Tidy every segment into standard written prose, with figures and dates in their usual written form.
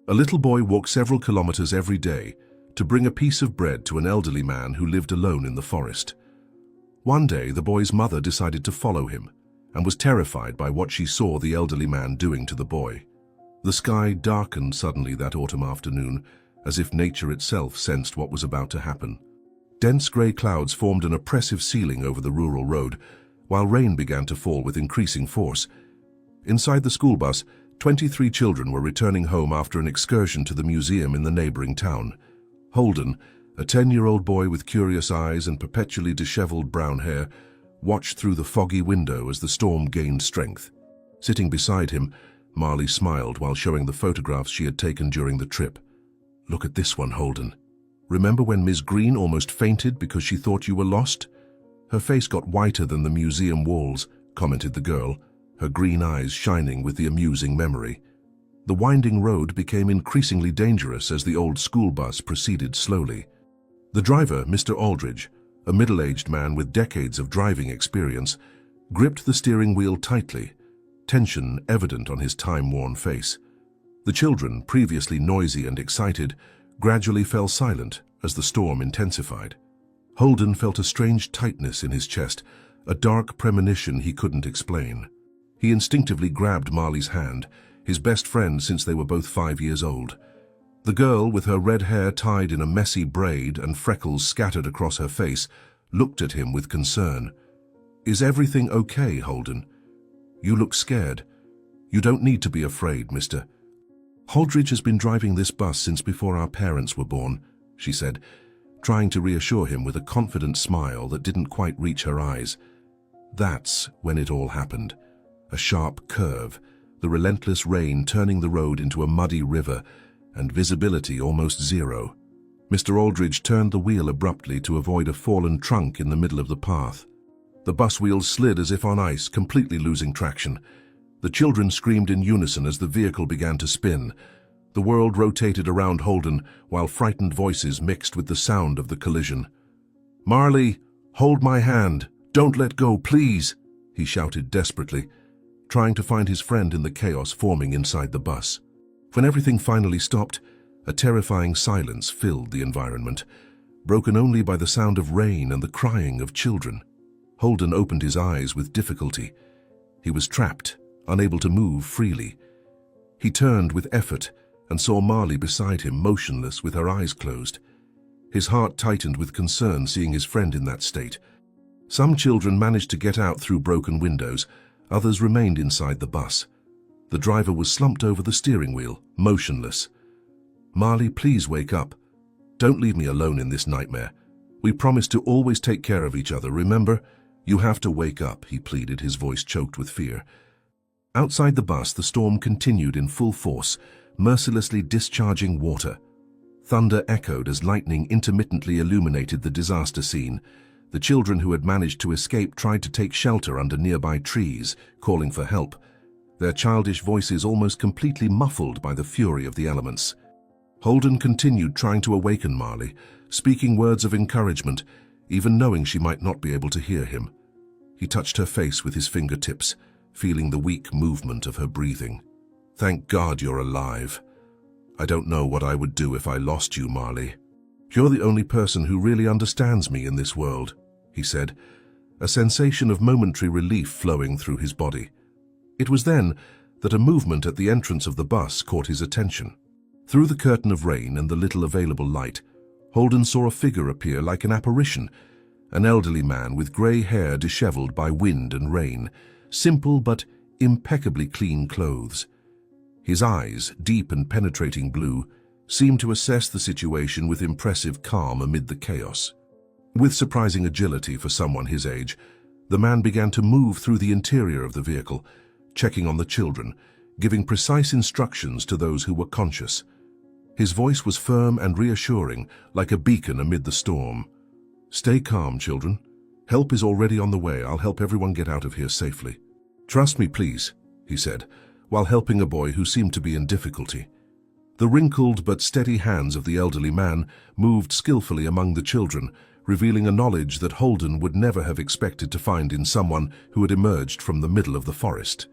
A little boy walked several kilometers every day to bring a piece of bread to an elderly man who lived alone in the forest. One day, the boy's mother decided to follow him and was terrified by what she saw the elderly man doing to the boy. The sky darkened suddenly that autumn afternoon, as if nature itself sensed what was about to happen. Dense grey clouds formed an oppressive ceiling over the rural road, while rain began to fall with increasing force. Inside the school bus, 23 children were returning home after an excursion to the museum in the neighboring town. Holden, a 10-year-old boy with curious eyes and perpetually disheveled brown hair, watched through the foggy window as the storm gained strength. Sitting beside him, Marley smiled while showing the photographs she had taken during the trip. "Look at this one, Holden. Remember when Miss Green almost fainted because she thought you were lost?" "Her face got whiter than the museum walls," commented the girl, her green eyes shining with the amusing memory. The winding road became increasingly dangerous as the old school bus proceeded slowly. The driver, Mr. Aldridge, a middle-aged man with decades of driving experience, gripped the steering wheel tightly, tension evident on his time-worn face. The children, previously noisy and excited, gradually fell silent as the storm intensified. Holden felt a strange tightness in his chest, a dark premonition he couldn't explain. He instinctively grabbed Marley's hand, his best friend since they were both 5 years old. The girl, with her red hair tied in a messy braid and freckles scattered across her face, looked at him with concern. "Is everything okay, Holden? You look scared. You don't need to be afraid, Mr. Holdridge has been driving this bus since before our parents were born," she said, trying to reassure him with a confident smile that didn't quite reach her eyes. That's when it all happened. A sharp curve, the relentless rain turning the road into a muddy river, and visibility almost zero. Mr. Aldridge turned the wheel abruptly to avoid a fallen trunk in the middle of the path. The bus wheels slid as if on ice, completely losing traction. The children screamed in unison as the vehicle began to spin. The world rotated around Holden, while frightened voices mixed with the sound of the collision. "Marley, hold my hand. Don't let go, please," he shouted desperately, trying to find his friend in the chaos forming inside the bus. When everything finally stopped, a terrifying silence filled the environment, broken only by the sound of rain and the crying of children. Holden opened his eyes with difficulty. He was trapped, unable to move freely. He turned with effort and saw Marley beside him, motionless with her eyes closed. His heart tightened with concern seeing his friend in that state. Some children managed to get out through broken windows, others remained inside the bus. The driver was slumped over the steering wheel, motionless. "Marley, please wake up. Don't leave me alone in this nightmare. We promised to always take care of each other, remember? You have to wake up," he pleaded, his voice choked with fear. Outside the bus, the storm continued in full force, mercilessly discharging water. Thunder echoed as lightning intermittently illuminated the disaster scene. The children who had managed to escape tried to take shelter under nearby trees, calling for help, their childish voices almost completely muffled by the fury of the elements. Holden continued trying to awaken Marley, speaking words of encouragement, even knowing she might not be able to hear him. He touched her face with his fingertips, feeling the weak movement of her breathing. "Thank God you're alive. I don't know what I would do if I lost you, Marley. You're the only person who really understands me in this world," he said, a sensation of momentary relief flowing through his body. It was then that a movement at the entrance of the bus caught his attention. Through the curtain of rain and the little available light, Holden saw a figure appear like an apparition, an elderly man with grey hair disheveled by wind and rain, simple but impeccably clean clothes. His eyes, deep and penetrating blue, seemed to assess the situation with impressive calm amid the chaos. With surprising agility for someone his age, the man began to move through the interior of the vehicle, checking on the children, giving precise instructions to those who were conscious. His voice was firm and reassuring, like a beacon amid the storm. "Stay calm, children. Help is already on the way. I'll help everyone get out of here safely. Trust me, please," he said, while helping a boy who seemed to be in difficulty. The wrinkled but steady hands of the elderly man moved skillfully among the children, revealing a knowledge that Holden would never have expected to find in someone who had emerged from the middle of the forest.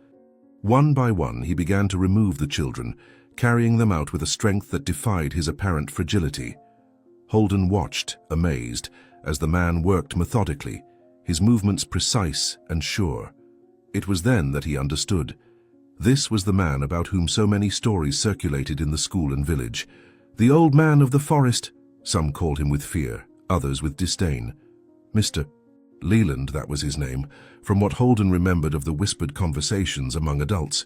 One by one, he began to remove the children, carrying them out with a strength that defied his apparent fragility. Holden watched, amazed, as the man worked methodically, his movements precise and sure. It was then that he understood. This was the man about whom so many stories circulated in the school and village. The old man of the forest. Some called him with fear, others with disdain. Mr. Leland, that was his name, from what Holden remembered of the whispered conversations among adults.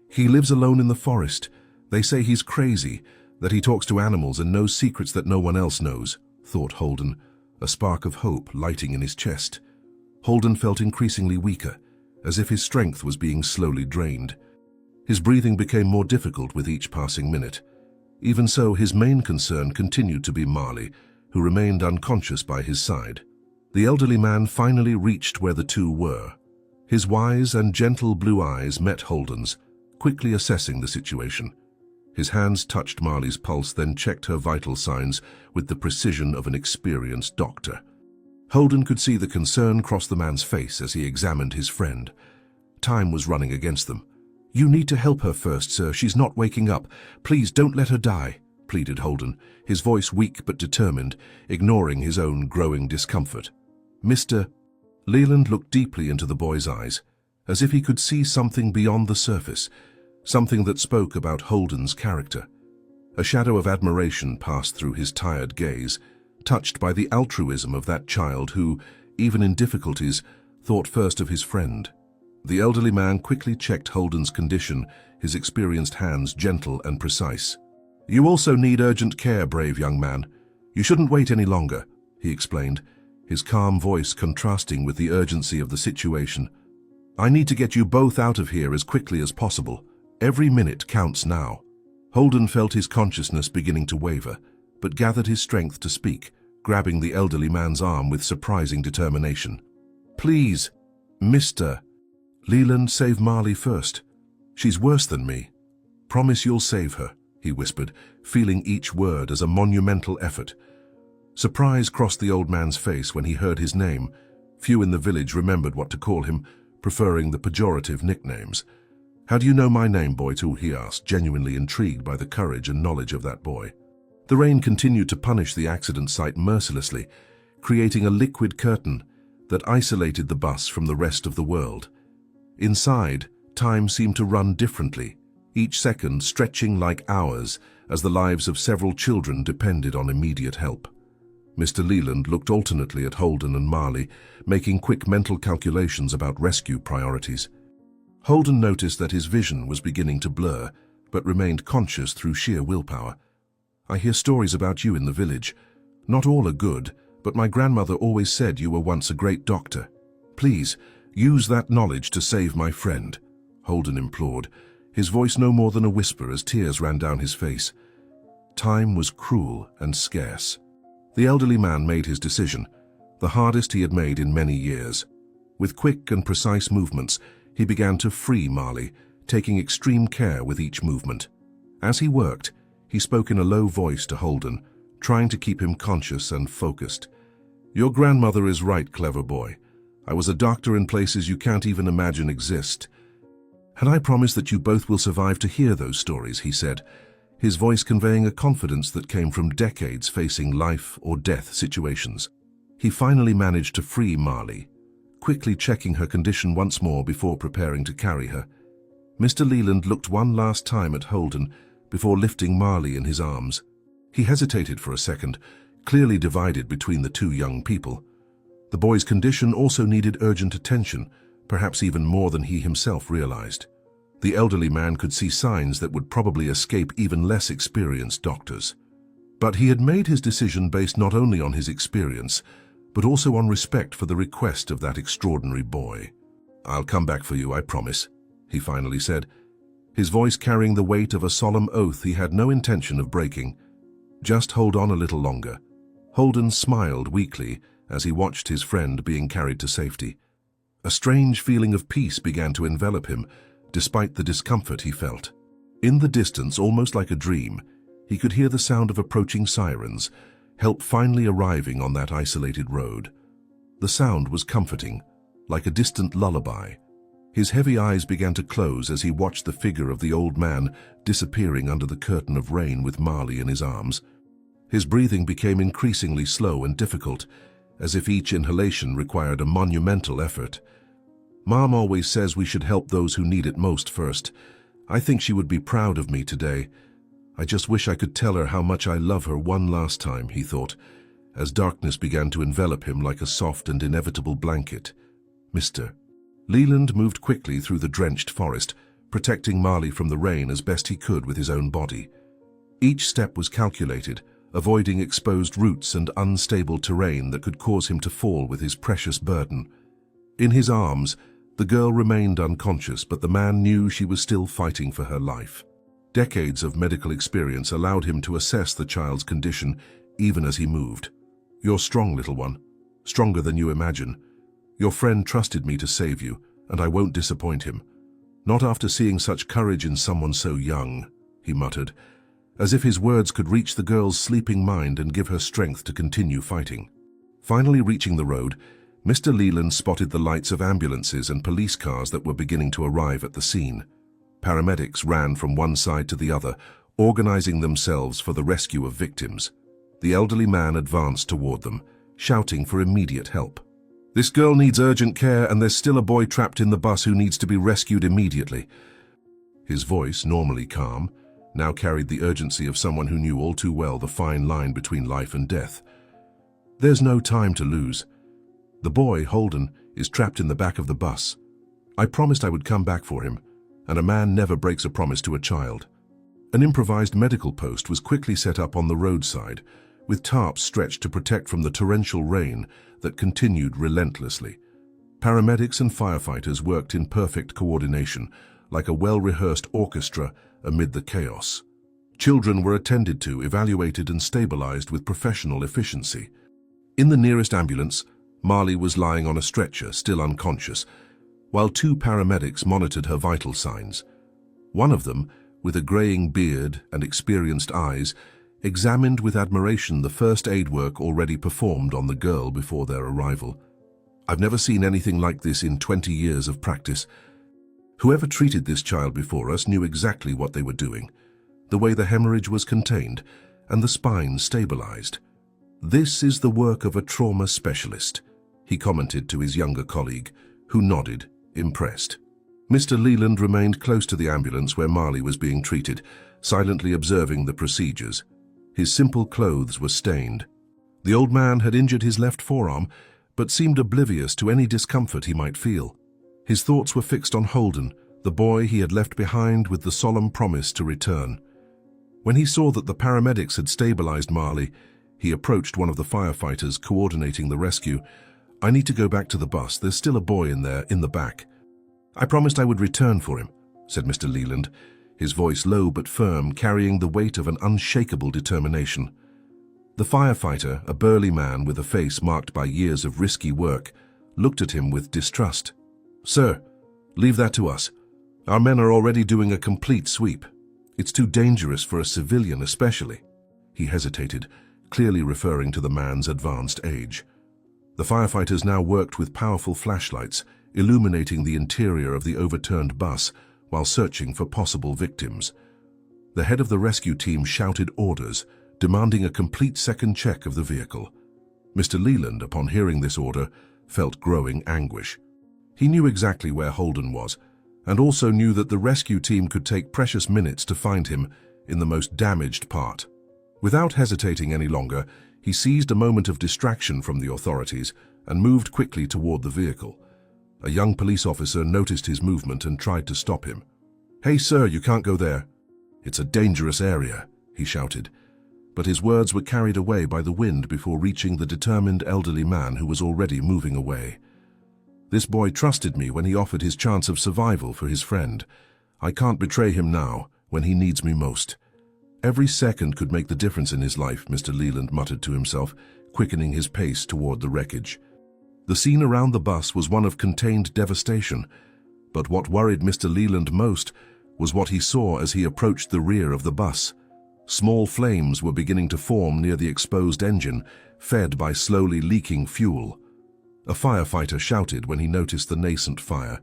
He lives alone in the forest. They say he's crazy, that he talks to animals and knows secrets that no one else knows, thought Holden, a spark of hope lighting in his chest. Holden felt increasingly weaker, as if his strength was being slowly drained. His breathing became more difficult with each passing minute. Even so, his main concern continued to be Marley, who remained unconscious by his side. The elderly man finally reached where the two were. His wise and gentle blue eyes met Holden's, quickly assessing the situation. His hands touched Marley's pulse, then checked her vital signs with the precision of an experienced doctor. Holden could see the concern cross the man's face as he examined his friend. Time was running against them. "You need to help her first, sir. She's not waking up. Please don't let her die," pleaded Holden, his voice weak but determined, ignoring his own growing discomfort. Mr. Leland looked deeply into the boy's eyes, as if he could see something beyond the surface, something that spoke about Holden's character. A shadow of admiration passed through his tired gaze, touched by the altruism of that child who, even in difficulties, thought first of his friend. The elderly man quickly checked Holden's condition, his experienced hands gentle and precise. "You also need urgent care, brave young man. You shouldn't wait any longer," he explained, his calm voice contrasting with the urgency of the situation. "I need to get you both out of here as quickly as possible. Every minute counts now." Holden felt his consciousness beginning to waver, but gathered his strength to speak, grabbing the elderly man's arm with surprising determination. "Please, Mr. Leland, save Marley first. She's worse than me. Promise you'll save her," he whispered, feeling each word as a monumental effort. Surprise crossed the old man's face when he heard his name. Few in the village remembered what to call him, preferring the pejorative nicknames. "How do you know my name, boy too?" he asked, genuinely intrigued by the courage and knowledge of that boy. The rain continued to punish the accident site mercilessly, creating a liquid curtain that isolated the bus from the rest of the world. Inside, time seemed to run differently, each second stretching like hours as the lives of several children depended on immediate help. Mr. Leland looked alternately at Holden and Marley, making quick mental calculations about rescue priorities. Holden noticed that his vision was beginning to blur, but remained conscious through sheer willpower. "I hear stories about you in the village. Not all are good, but my grandmother always said you were once a great doctor. Please, use that knowledge to save my friend," Holden implored, his voice no more than a whisper as tears ran down his face. Time was cruel and scarce. The elderly man made his decision, the hardest he had made in many years. With quick and precise movements, he began to free Marley, taking extreme care with each movement. As he worked, he spoke in a low voice to Holden, trying to keep him conscious and focused. "Your grandmother is right, clever boy. I was a doctor in places you can't even imagine exist. And I promise that you both will survive to hear those stories," he said, his voice conveying a confidence that came from decades facing life or death situations. He finally managed to free Marley, quickly checking her condition once more before preparing to carry her. Mr. Leland looked one last time at Holden before lifting Marley in his arms. He hesitated for a second, clearly divided between the two young people. The boy's condition also needed urgent attention, perhaps even more than he himself realized. The elderly man could see signs that would probably escape even less experienced doctors. But he had made his decision based not only on his experience, but also on respect for the request of that extraordinary boy. "I'll come back for you, I promise," he finally said, his voice carrying the weight of a solemn oath he had no intention of breaking. "Just hold on a little longer." Holden smiled weakly as he watched his friend being carried to safety. A strange feeling of peace began to envelop him, despite the discomfort he felt. In the distance, almost like a dream, he could hear the sound of approaching sirens, help finally arriving on that isolated road. The sound was comforting, like a distant lullaby. His heavy eyes began to close as he watched the figure of the old man disappearing under the curtain of rain with Marley in his arms. His breathing became increasingly slow and difficult, as if each inhalation required a monumental effort. "Mom always says we should help those who need it most first. I think she would be proud of me today. I just wish I could tell her how much I love her one last time," he thought, as darkness began to envelop him like a soft and inevitable blanket. Mr. Leland moved quickly through the drenched forest, protecting Marley from the rain as best he could with his own body. Each step was calculated, avoiding exposed roots and unstable terrain that could cause him to fall with his precious burden. In his arms, the girl remained unconscious, but the man knew she was still fighting for her life. Decades of medical experience allowed him to assess the child's condition even as he moved. "You're strong, little one. Stronger than you imagine. Your friend trusted me to save you, and I won't disappoint him. Not after seeing such courage in someone so young," he muttered, as if his words could reach the girl's sleeping mind and give her strength to continue fighting. Finally reaching the road, Mr. Leland spotted the lights of ambulances and police cars that were beginning to arrive at the scene. Paramedics ran from one side to the other, organizing themselves for the rescue of victims. The elderly man advanced toward them, shouting for immediate help. "This girl needs urgent care, and there's still a boy trapped in the bus who needs to be rescued immediately." His voice, normally calm, now carried the urgency of someone who knew all too well the fine line between life and death. "There's no time to lose. The boy, Holden, is trapped in the back of the bus. I promised I would come back for him, and a man never breaks a promise to a child." An improvised medical post was quickly set up on the roadside, with tarps stretched to protect from the torrential rain that continued relentlessly. Paramedics and firefighters worked in perfect coordination, like a well-rehearsed orchestra amid the chaos. Children were attended to, evaluated, and stabilized with professional efficiency. In the nearest ambulance, Marley was lying on a stretcher, still unconscious, while two paramedics monitored her vital signs. One of them, with a graying beard and experienced eyes, examined with admiration the first aid work already performed on the girl before their arrival. "I've never seen anything like this in 20 years of practice. Whoever treated this child before us knew exactly what they were doing, the way the hemorrhage was contained and the spine stabilized. This is the work of a trauma specialist," he commented to his younger colleague, who nodded, impressed. Mr. Leland remained close to the ambulance where Marley was being treated, silently observing the procedures. His simple clothes were stained. The old man had injured his left forearm, but seemed oblivious to any discomfort he might feel. His thoughts were fixed on Holden, the boy he had left behind with the solemn promise to return. When he saw that the paramedics had stabilized Marley, he approached one of the firefighters coordinating the rescue. "I need to go back to the bus. There's still a boy in there, in the back." "I promised I would return for him," said Mr. Leland, his voice low but firm, carrying the weight of an unshakable determination. The firefighter, a burly man with a face marked by years of risky work, looked at him with distrust. "Sir, leave that to us. Our men are already doing a complete sweep. It's too dangerous for a civilian especially." He hesitated, clearly referring to the man's advanced age. The firefighters now worked with powerful flashlights, illuminating the interior of the overturned bus while searching for possible victims. The head of the rescue team shouted orders, demanding a complete second check of the vehicle. Mr. Leland, upon hearing this order, felt growing anguish. He knew exactly where Holden was, and also knew that the rescue team could take precious minutes to find him in the most damaged part. Without hesitating any longer, he seized a moment of distraction from the authorities and moved quickly toward the vehicle. A young police officer noticed his movement and tried to stop him. "Hey, sir, you can't go there. It's a dangerous area," he shouted. But his words were carried away by the wind before reaching the determined elderly man who was already moving away. "This boy trusted me when he offered his chance of survival for his friend. I can't betray him now, when he needs me most." "Every second could make the difference in his life," Mr. Leland muttered to himself, quickening his pace toward the wreckage. The scene around the bus was one of contained devastation, but what worried Mr. Leland most was what he saw as he approached the rear of the bus. Small flames were beginning to form near the exposed engine, fed by slowly leaking fuel. A firefighter shouted when he noticed the nascent fire,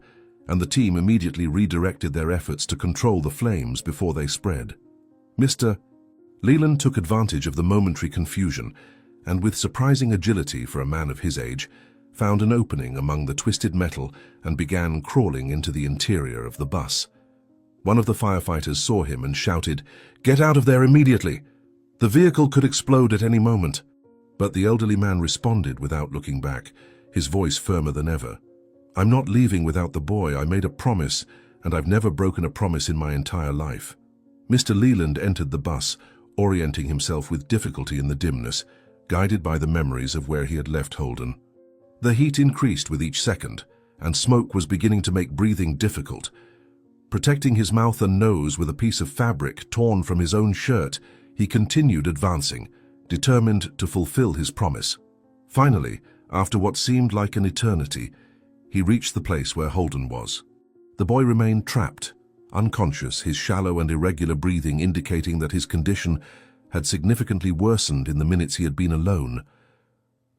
and the team immediately redirected their efforts to control the flames before they spread. Mr. Leland took advantage of the momentary confusion and, with surprising agility for a man of his age, found an opening among the twisted metal and began crawling into the interior of the bus. One of the firefighters saw him and shouted, "Get out of there immediately! The vehicle could explode at any moment." But the elderly man responded without looking back, his voice firmer than ever. "I'm not leaving without the boy. I made a promise, and I've never broken a promise in my entire life." Mr. Leland entered the bus, orienting himself with difficulty in the dimness, guided by the memories of where he had left Holden. The heat increased with each second, and smoke was beginning to make breathing difficult. Protecting his mouth and nose with a piece of fabric torn from his own shirt, he continued advancing, determined to fulfill his promise. Finally, after what seemed like an eternity, he reached the place where Holden was. The boy remained trapped, unconscious, his shallow and irregular breathing indicating that his condition had significantly worsened in the minutes he had been alone.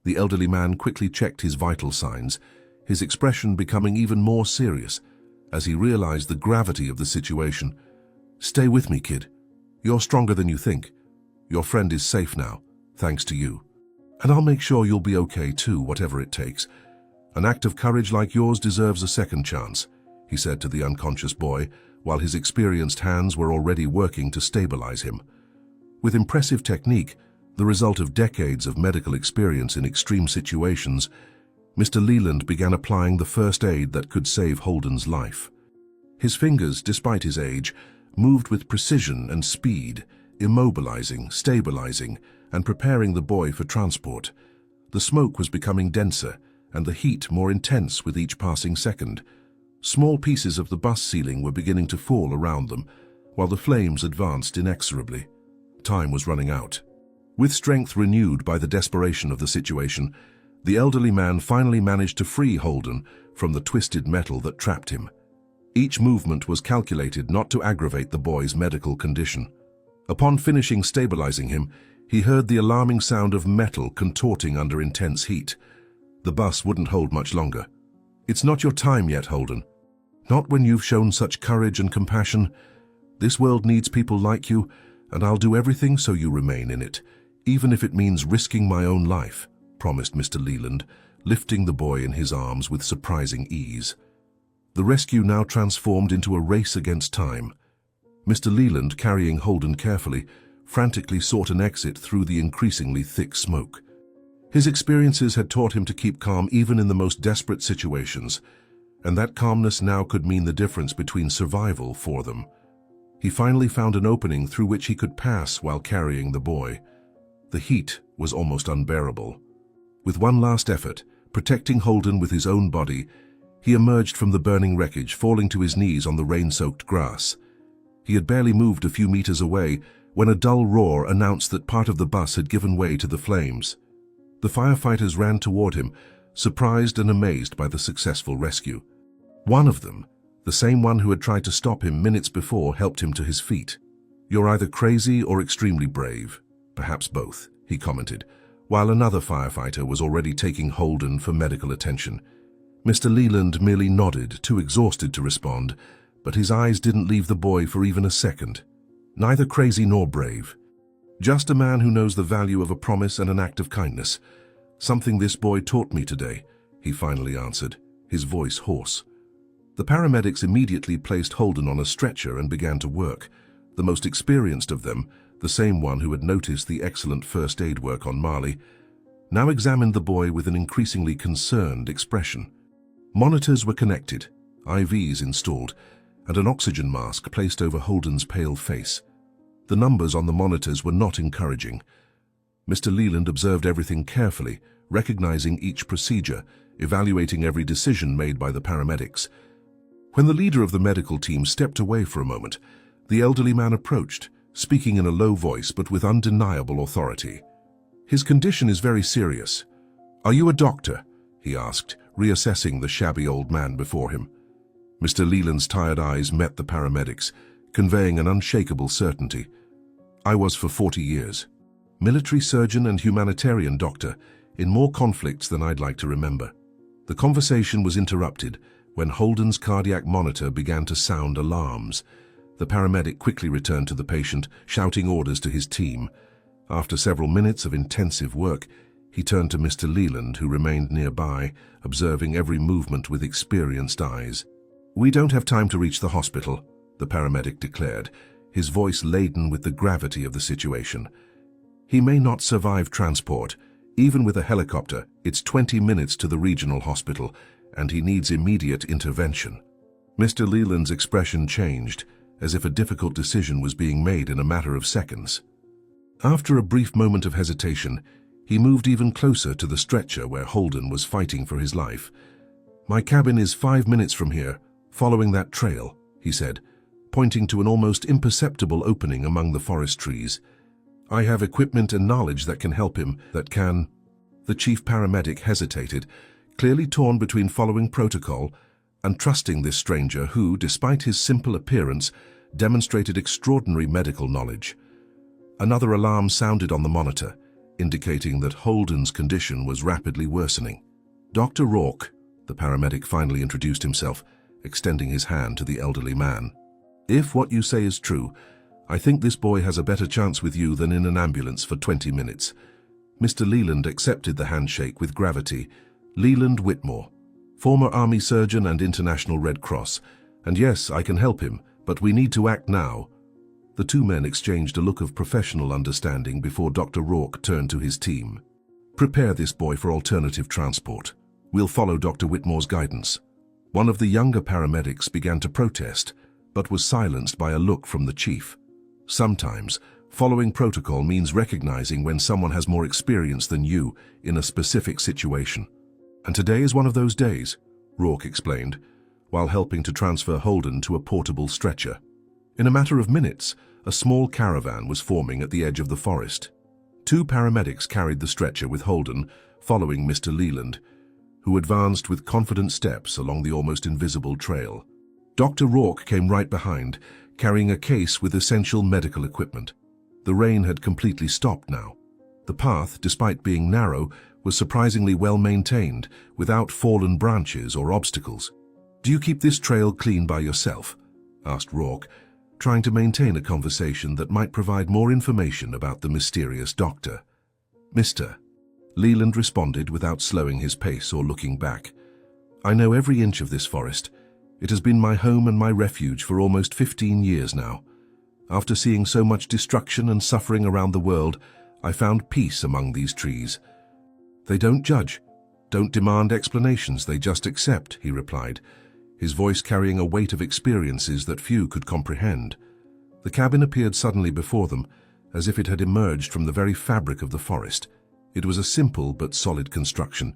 The elderly man quickly checked his vital signs, his expression becoming even more serious as he realized the gravity of the situation. "Stay with me, kid. You're stronger than you think. Your friend is safe now, thanks to you. And I'll make sure you'll be okay too, whatever it takes. An act of courage like yours deserves a second chance," he said to the unconscious boy, while his experienced hands were already working to stabilize him. With impressive technique, the result of decades of medical experience in extreme situations, Mr. Leland began applying the first aid that could save Holden's life. His fingers, despite his age, moved with precision and speed, immobilizing, stabilizing, and preparing the boy for transport. The smoke was becoming denser, and the heat more intense with each passing second. Small pieces of the bus ceiling were beginning to fall around them, while the flames advanced inexorably. Time was running out. With strength renewed by the desperation of the situation, the elderly man finally managed to free Holden from the twisted metal that trapped him. Each movement was calculated not to aggravate the boy's medical condition. Upon finishing stabilizing him, he heard the alarming sound of metal contorting under intense heat. The bus wouldn't hold much longer. "It's not your time yet, Holden. Not when you've shown such courage and compassion. This world needs people like you, and I'll do everything so you remain in it, even if it means risking my own life," promised Mr. Leland, lifting the boy in his arms with surprising ease. The rescue now transformed into a race against time. Mr. Leland, carrying Holden carefully, frantically sought an exit through the increasingly thick smoke. His experiences had taught him to keep calm even in the most desperate situations, and that calmness now could mean the difference between survival for them. He finally found an opening through which he could pass while carrying the boy. The heat was almost unbearable. With one last effort, protecting Holden with his own body, he emerged from the burning wreckage, falling to his knees on the rain-soaked grass. He had barely moved a few meters away when a dull roar announced that part of the bus had given way to the flames. The firefighters ran toward him, surprised and amazed by the successful rescue. One of them, the same one who had tried to stop him minutes before, helped him to his feet. "You're either crazy or extremely brave. Perhaps both," he commented, while another firefighter was already taking Holden for medical attention. Mr. Leland merely nodded, too exhausted to respond, but his eyes didn't leave the boy for even a second. Neither crazy nor brave. Just a man who knows the value of a promise and an act of kindness. "Something this boy taught me today," he finally answered, his voice hoarse. The paramedics immediately placed Holden on a stretcher and began to work. The most experienced of them, the same one who had noticed the excellent first aid work on Marley, now examined the boy with an increasingly concerned expression. Monitors were connected, IVs installed, and an oxygen mask placed over Holden's pale face. The numbers on the monitors were not encouraging. Mr. Leland observed everything carefully, recognizing each procedure, evaluating every decision made by the paramedics. When the leader of the medical team stepped away for a moment, the elderly man approached, speaking in a low voice but with undeniable authority. "His condition is very serious. Are you a doctor?" he asked, reassessing the shabby old man before him. Mr. Leland's tired eyes met the paramedics, conveying an unshakable certainty. "I was for 40 years. Military surgeon and humanitarian doctor, in more conflicts than I'd like to remember." The conversation was interrupted when Holden's cardiac monitor began to sound alarms. The paramedic quickly returned to the patient, shouting orders to his team. After several minutes of intensive work, he turned to Mr. Leland, who remained nearby, observing every movement with experienced eyes. "We don't have time to reach the hospital," the paramedic declared, his voice laden with the gravity of the situation. "He may not survive transport. Even with a helicopter, it's 20 minutes to the regional hospital, and he needs immediate intervention." Mr. Leland's expression changed, as if a difficult decision was being made in a matter of seconds. After a brief moment of hesitation, he moved even closer to the stretcher where Holden was fighting for his life. "My cabin is 5 minutes from here, following that trail," he said, pointing to an almost imperceptible opening among the forest trees. "I have equipment and knowledge that can help him, that can—" The chief paramedic hesitated, clearly torn between following protocol and trusting this stranger who, despite his simple appearance, demonstrated extraordinary medical knowledge. Another alarm sounded on the monitor, indicating that Holden's condition was rapidly worsening. "Dr. Rourke," the paramedic finally introduced himself, extending his hand to the elderly man. "If what you say is true, I think this boy has a better chance with you than in an ambulance for 20 minutes. Mr. Leland accepted the handshake with gravity. "Leland Whitmore, former Army surgeon and International Red Cross. And yes, I can help him, but we need to act now." The two men exchanged a look of professional understanding before Dr. Rourke turned to his team. "Prepare this boy for alternative transport. We'll follow Dr. Whitmore's guidance." One of the younger paramedics began to protest, but was silenced by a look from the chief. Sometimes, following protocol means recognizing when someone has more experience than you in a specific situation. "And today is one of those days," Rourke explained, while helping to transfer Holden to a portable stretcher. In a matter of minutes, a small caravan was forming at the edge of the forest. Two paramedics carried the stretcher with Holden, following Mr. Leland, who advanced with confident steps along the almost invisible trail. Dr. Rourke came right behind, carrying a case with essential medical equipment. The rain had completely stopped now. The path, despite being narrow, was surprisingly well maintained, without fallen branches or obstacles. "Do you keep this trail clean by yourself?" asked Rourke, trying to maintain a conversation that might provide more information about the mysterious doctor. "Mr. Leland responded without slowing his pace or looking back. "I know every inch of this forest. It has been my home and my refuge for almost 15 years now. After seeing so much destruction and suffering around the world, I found peace among these trees. They don't judge, don't demand explanations, they just accept," he replied, his voice carrying a weight of experiences that few could comprehend. The cabin appeared suddenly before them, as if it had emerged from the very fabric of the forest. It was a simple but solid construction,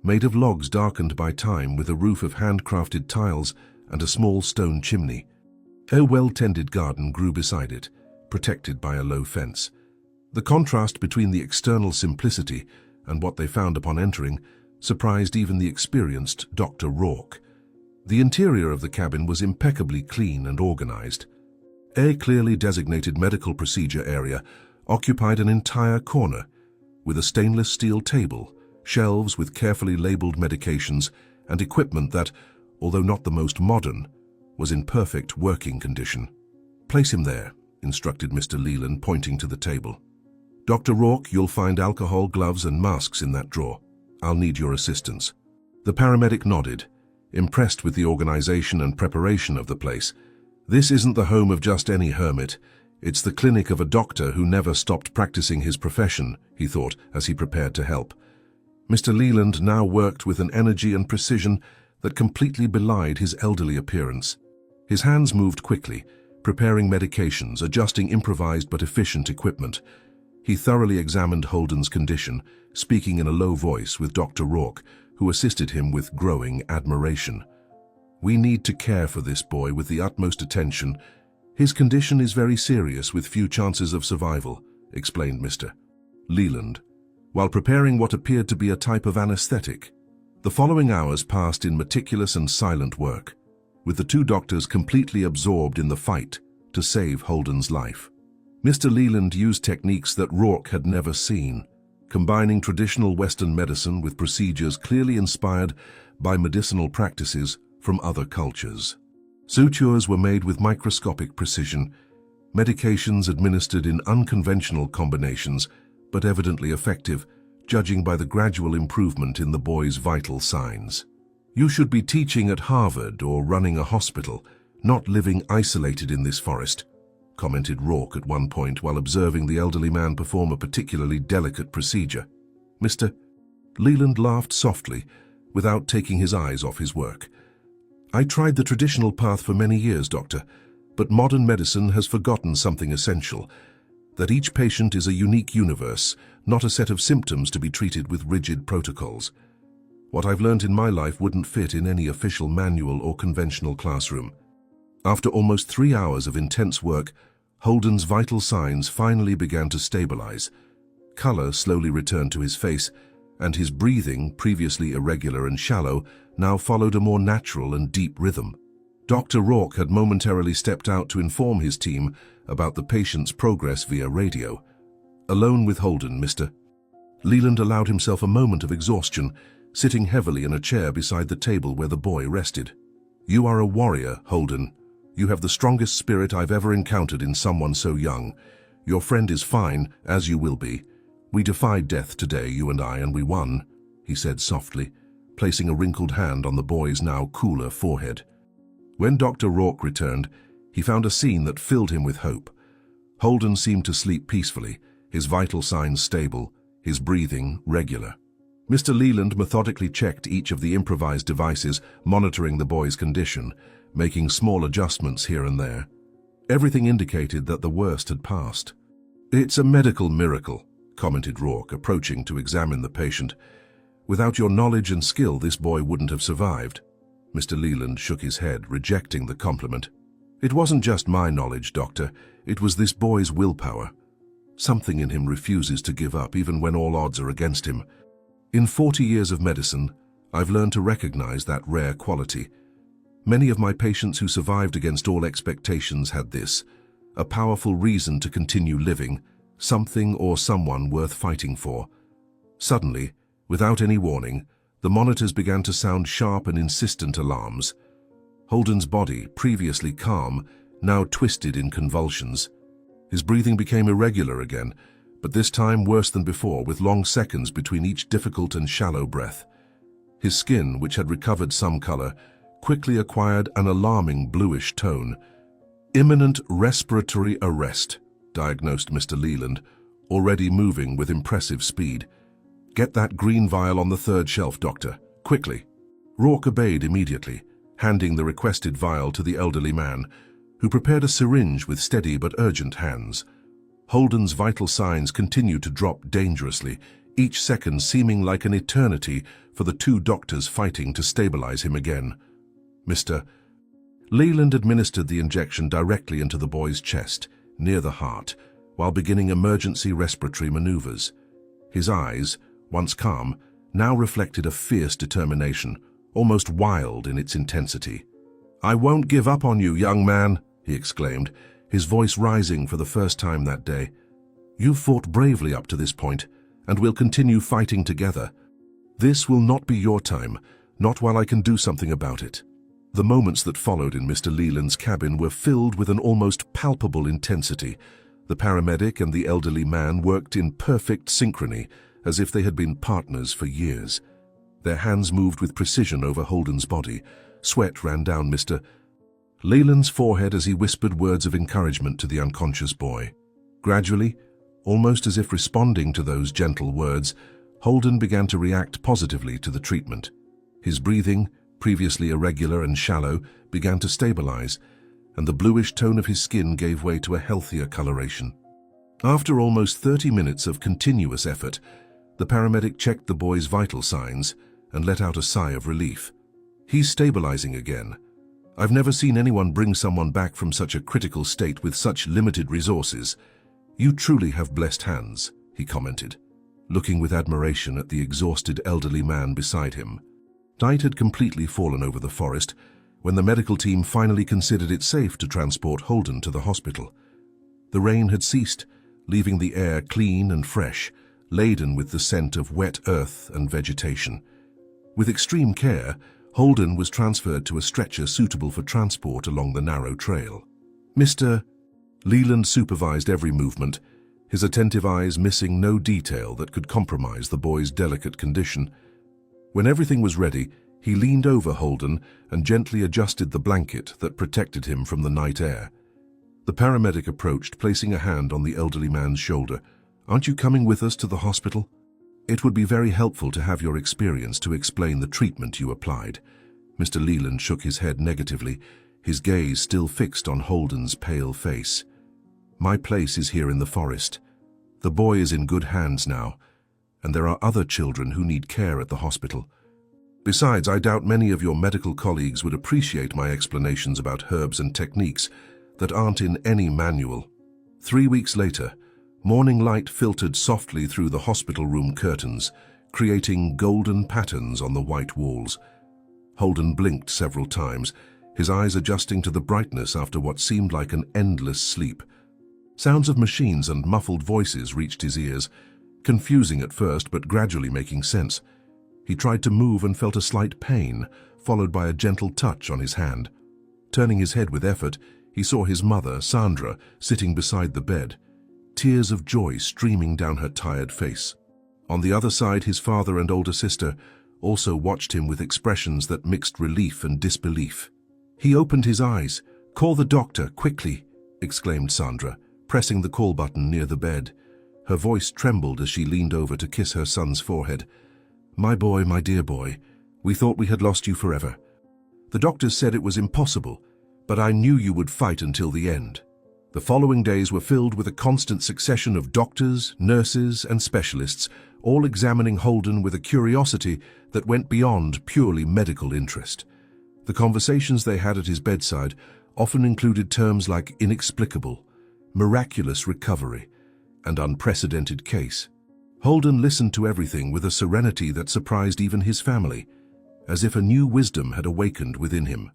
made of logs darkened by time, with a roof of handcrafted tiles and a small stone chimney. A well-tended garden grew beside it, protected by a low fence. The contrast between the external simplicity and what they found upon entering surprised even the experienced Dr. Rourke. The interior of the cabin was impeccably clean and organized. A clearly designated medical procedure area occupied an entire corner, with a stainless steel table, shelves with carefully labeled medications, and equipment that, although not the most modern, was in perfect working condition. "Place him there," instructed Mr. Leland, pointing to the table. "Dr. Rourke, you'll find alcohol, gloves, and masks in that drawer. I'll need your assistance." The paramedic nodded, impressed with the organization and preparation of the place. This isn't the home of just any hermit. It's the clinic of a doctor who never stopped practicing his profession, he thought, as he prepared to help. Mr. Leland now worked with an energy and precision that completely belied his elderly appearance. His hands moved quickly, preparing medications, adjusting improvised but efficient equipment. He thoroughly examined Holden's condition, speaking in a low voice with Dr. Rourke, who assisted him with growing admiration. "We need to care for this boy with the utmost attention. His condition is very serious with few chances of survival," explained Mr. Leland, while preparing what appeared to be a type of anesthetic. The following hours passed in meticulous and silent work, with the two doctors completely absorbed in the fight to save Holden's life. Mr. Leland used techniques that Rourke had never seen, combining traditional Western medicine with procedures clearly inspired by medicinal practices from other cultures. Sutures were made with microscopic precision, medications administered in unconventional combinations, but evidently effective, judging by the gradual improvement in the boy's vital signs. "You should be teaching at Harvard or running a hospital, not living isolated in this forest," commented Rourke at one point while observing the elderly man perform a particularly delicate procedure. Mr. Leland laughed softly, without taking his eyes off his work. "I tried the traditional path for many years, Doctor, but modern medicine has forgotten something essential, that each patient is a unique universe, not a set of symptoms to be treated with rigid protocols. What I've learned in my life wouldn't fit in any official manual or conventional classroom." After almost 3 hours of intense work, Holden's vital signs finally began to stabilize. Color slowly returned to his face, and his breathing, previously irregular and shallow, now followed a more natural and deep rhythm. Dr. Rourke had momentarily stepped out to inform his team about the patient's progress via radio. Alone with Holden, Mr. Leland allowed himself a moment of exhaustion, sitting heavily in a chair beside the table where the boy rested. "You are a warrior, Holden. You have the strongest spirit I've ever encountered in someone so young. Your friend is fine, as you will be. We defied death today, you and I, and we won," he said softly, placing a wrinkled hand on the boy's now cooler forehead. When Dr. Rourke returned, he found a scene that filled him with hope. Holden seemed to sleep peacefully, his vital signs stable, his breathing regular. Mr. Leland methodically checked each of the improvised devices, monitoring the boy's condition, making small adjustments here and there. Everything indicated that the worst had passed. "It's a medical miracle," commented Rourke, approaching to examine the patient. "Without your knowledge and skill, this boy wouldn't have survived." Mr. Leland shook his head, rejecting the compliment. "It wasn't just my knowledge, Doctor. It was this boy's willpower. Something in him refuses to give up, even when all odds are against him. In 40 years of medicine, I've learned to recognize that rare quality. Many of my patients who survived against all expectations had this, a powerful reason to continue living, something or someone worth fighting for." Suddenly, without any warning, the monitors began to sound sharp and insistent alarms. Holden's body, previously calm, now twisted in convulsions. His breathing became irregular again, but this time worse than before, with long seconds between each difficult and shallow breath. His skin, which had recovered some color, quickly acquired an alarming bluish tone. "Imminent respiratory arrest," diagnosed Mr. Leland, already moving with impressive speed. "Get that green vial on the 3rd shelf, Doctor, quickly." Rourke obeyed immediately, handing the requested vial to the elderly man, who prepared a syringe with steady but urgent hands. Holden's vital signs continued to drop dangerously, each second seeming like an eternity for the 2 doctors fighting to stabilize him again. Mr. Leland administered the injection directly into the boy's chest, near the heart, while beginning emergency respiratory maneuvers. His eyes, once calm, now reflected a fierce determination, almost wild in its intensity. "I won't give up on you, young man," he exclaimed, his voice rising for the first time that day. "You've fought bravely up to this point, and we'll continue fighting together. This will not be your time, not while I can do something about it." The moments that followed in Mr. Leland's cabin were filled with an almost palpable intensity. The paramedic and the elderly man worked in perfect synchrony, as if they had been partners for years. Their hands moved with precision over Holden's body. Sweat ran down Mr. Leland's forehead as he whispered words of encouragement to the unconscious boy. Gradually, almost as if responding to those gentle words, Holden began to react positively to the treatment. His breathing, previously irregular and shallow, began to stabilize, and the bluish tone of his skin gave way to a healthier coloration. After almost 30 minutes of continuous effort, the paramedic checked the boy's vital signs and let out a sigh of relief. "He's stabilizing again. I've never seen anyone bring someone back from such a critical state with such limited resources. You truly have blessed hands," he commented, looking with admiration at the exhausted elderly man beside him. Night had completely fallen over the forest when the medical team finally considered it safe to transport Holden to the hospital. The rain had ceased, leaving the air clean and fresh, laden with the scent of wet earth and vegetation. With extreme care, Holden was transferred to a stretcher suitable for transport along the narrow trail. Mr. Leland supervised every movement, his attentive eyes missing no detail that could compromise the boy's delicate condition. When everything was ready, he leaned over Holden and gently adjusted the blanket that protected him from the night air. The paramedic approached, placing a hand on the elderly man's shoulder. "Aren't you coming with us to the hospital? It would be very helpful to have your experience to explain the treatment you applied." Mr. Leland shook his head negatively, his gaze still fixed on Holden's pale face. "My place is here in the forest. The boy is in good hands now, and there are other children who need care at the hospital. Besides, I doubt many of your medical colleagues would appreciate my explanations about herbs and techniques that aren't in any manual." 3 weeks later, morning light filtered softly through the hospital room curtains, creating golden patterns on the white walls. Holden blinked several times, his eyes adjusting to the brightness after what seemed like an endless sleep. Sounds of machines and muffled voices reached his ears, confusing at first but gradually making sense. He tried to move and felt a slight pain, followed by a gentle touch on his hand. Turning his head with effort, he saw his mother, Sandra, sitting beside the bed, tears of joy streaming down her tired face. On the other side, his father and older sister also watched him with expressions that mixed relief and disbelief. He opened his eyes. "Call the doctor, quickly," exclaimed Sandra, pressing the call button near the bed. Her voice trembled as she leaned over to kiss her son's forehead. "My boy, my dear boy, we thought we had lost you forever. The doctors said it was impossible, but I knew you would fight until the end." The following days were filled with a constant succession of doctors, nurses, and specialists, all examining Holden with a curiosity that went beyond purely medical interest. The conversations they had at his bedside often included terms like inexplicable, miraculous recovery, and unprecedented case. Holden listened to everything with a serenity that surprised even his family, as if a new wisdom had awakened within him.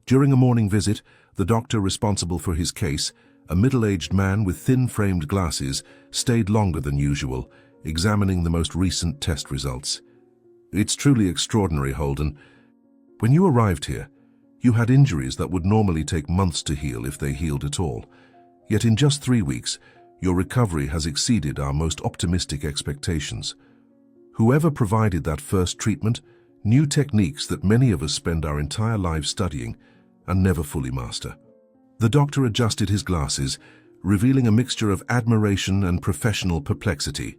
During a morning visit, the doctor responsible for his case, a middle-aged man with thin-framed glasses, stayed longer than usual, examining the most recent test results. "It's truly extraordinary, Holden. When you arrived here, you had injuries that would normally take months to heal if they healed at all. Yet in just 3 weeks, your recovery has exceeded our most optimistic expectations. Whoever provided that first treatment knew techniques that many of us spend our entire lives studying and never fully master." The doctor adjusted his glasses, revealing a mixture of admiration and professional perplexity.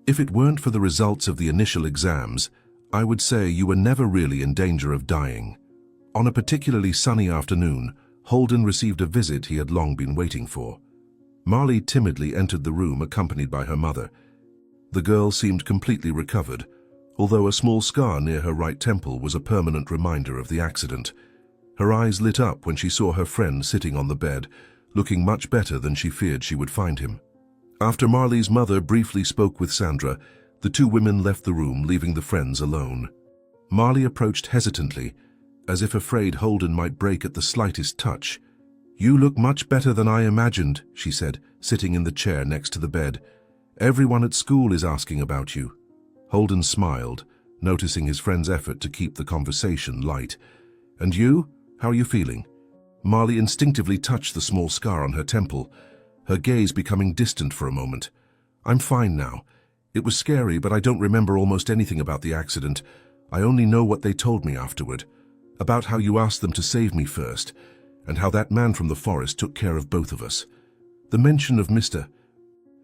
"If it weren't for the results of the initial exams, I would say you were never really in danger of dying." On a particularly sunny afternoon, Holden received a visit he had long been waiting for. Marley timidly entered the room accompanied by her mother. The girl seemed completely recovered, although a small scar near her right temple was a permanent reminder of the accident. Her eyes lit up when she saw her friend sitting on the bed, looking much better than she feared she would find him. After Marley's mother briefly spoke with Sandra, the two women left the room, leaving the friends alone. Marley approached hesitantly, as if afraid Holden might break at the slightest touch. "You look much better than I imagined," she said, sitting in the chair next to the bed. "Everyone at school is asking about you." Holden smiled, noticing his friend's effort to keep the conversation light. "And you? How are you feeling?" Marley instinctively touched the small scar on her temple, her gaze becoming distant for a moment. "I'm fine now. It was scary, but I don't remember almost anything about the accident. I only know what they told me afterward, about how you asked them to save me first, and how that man from the forest took care of both of us." The mention of Mr.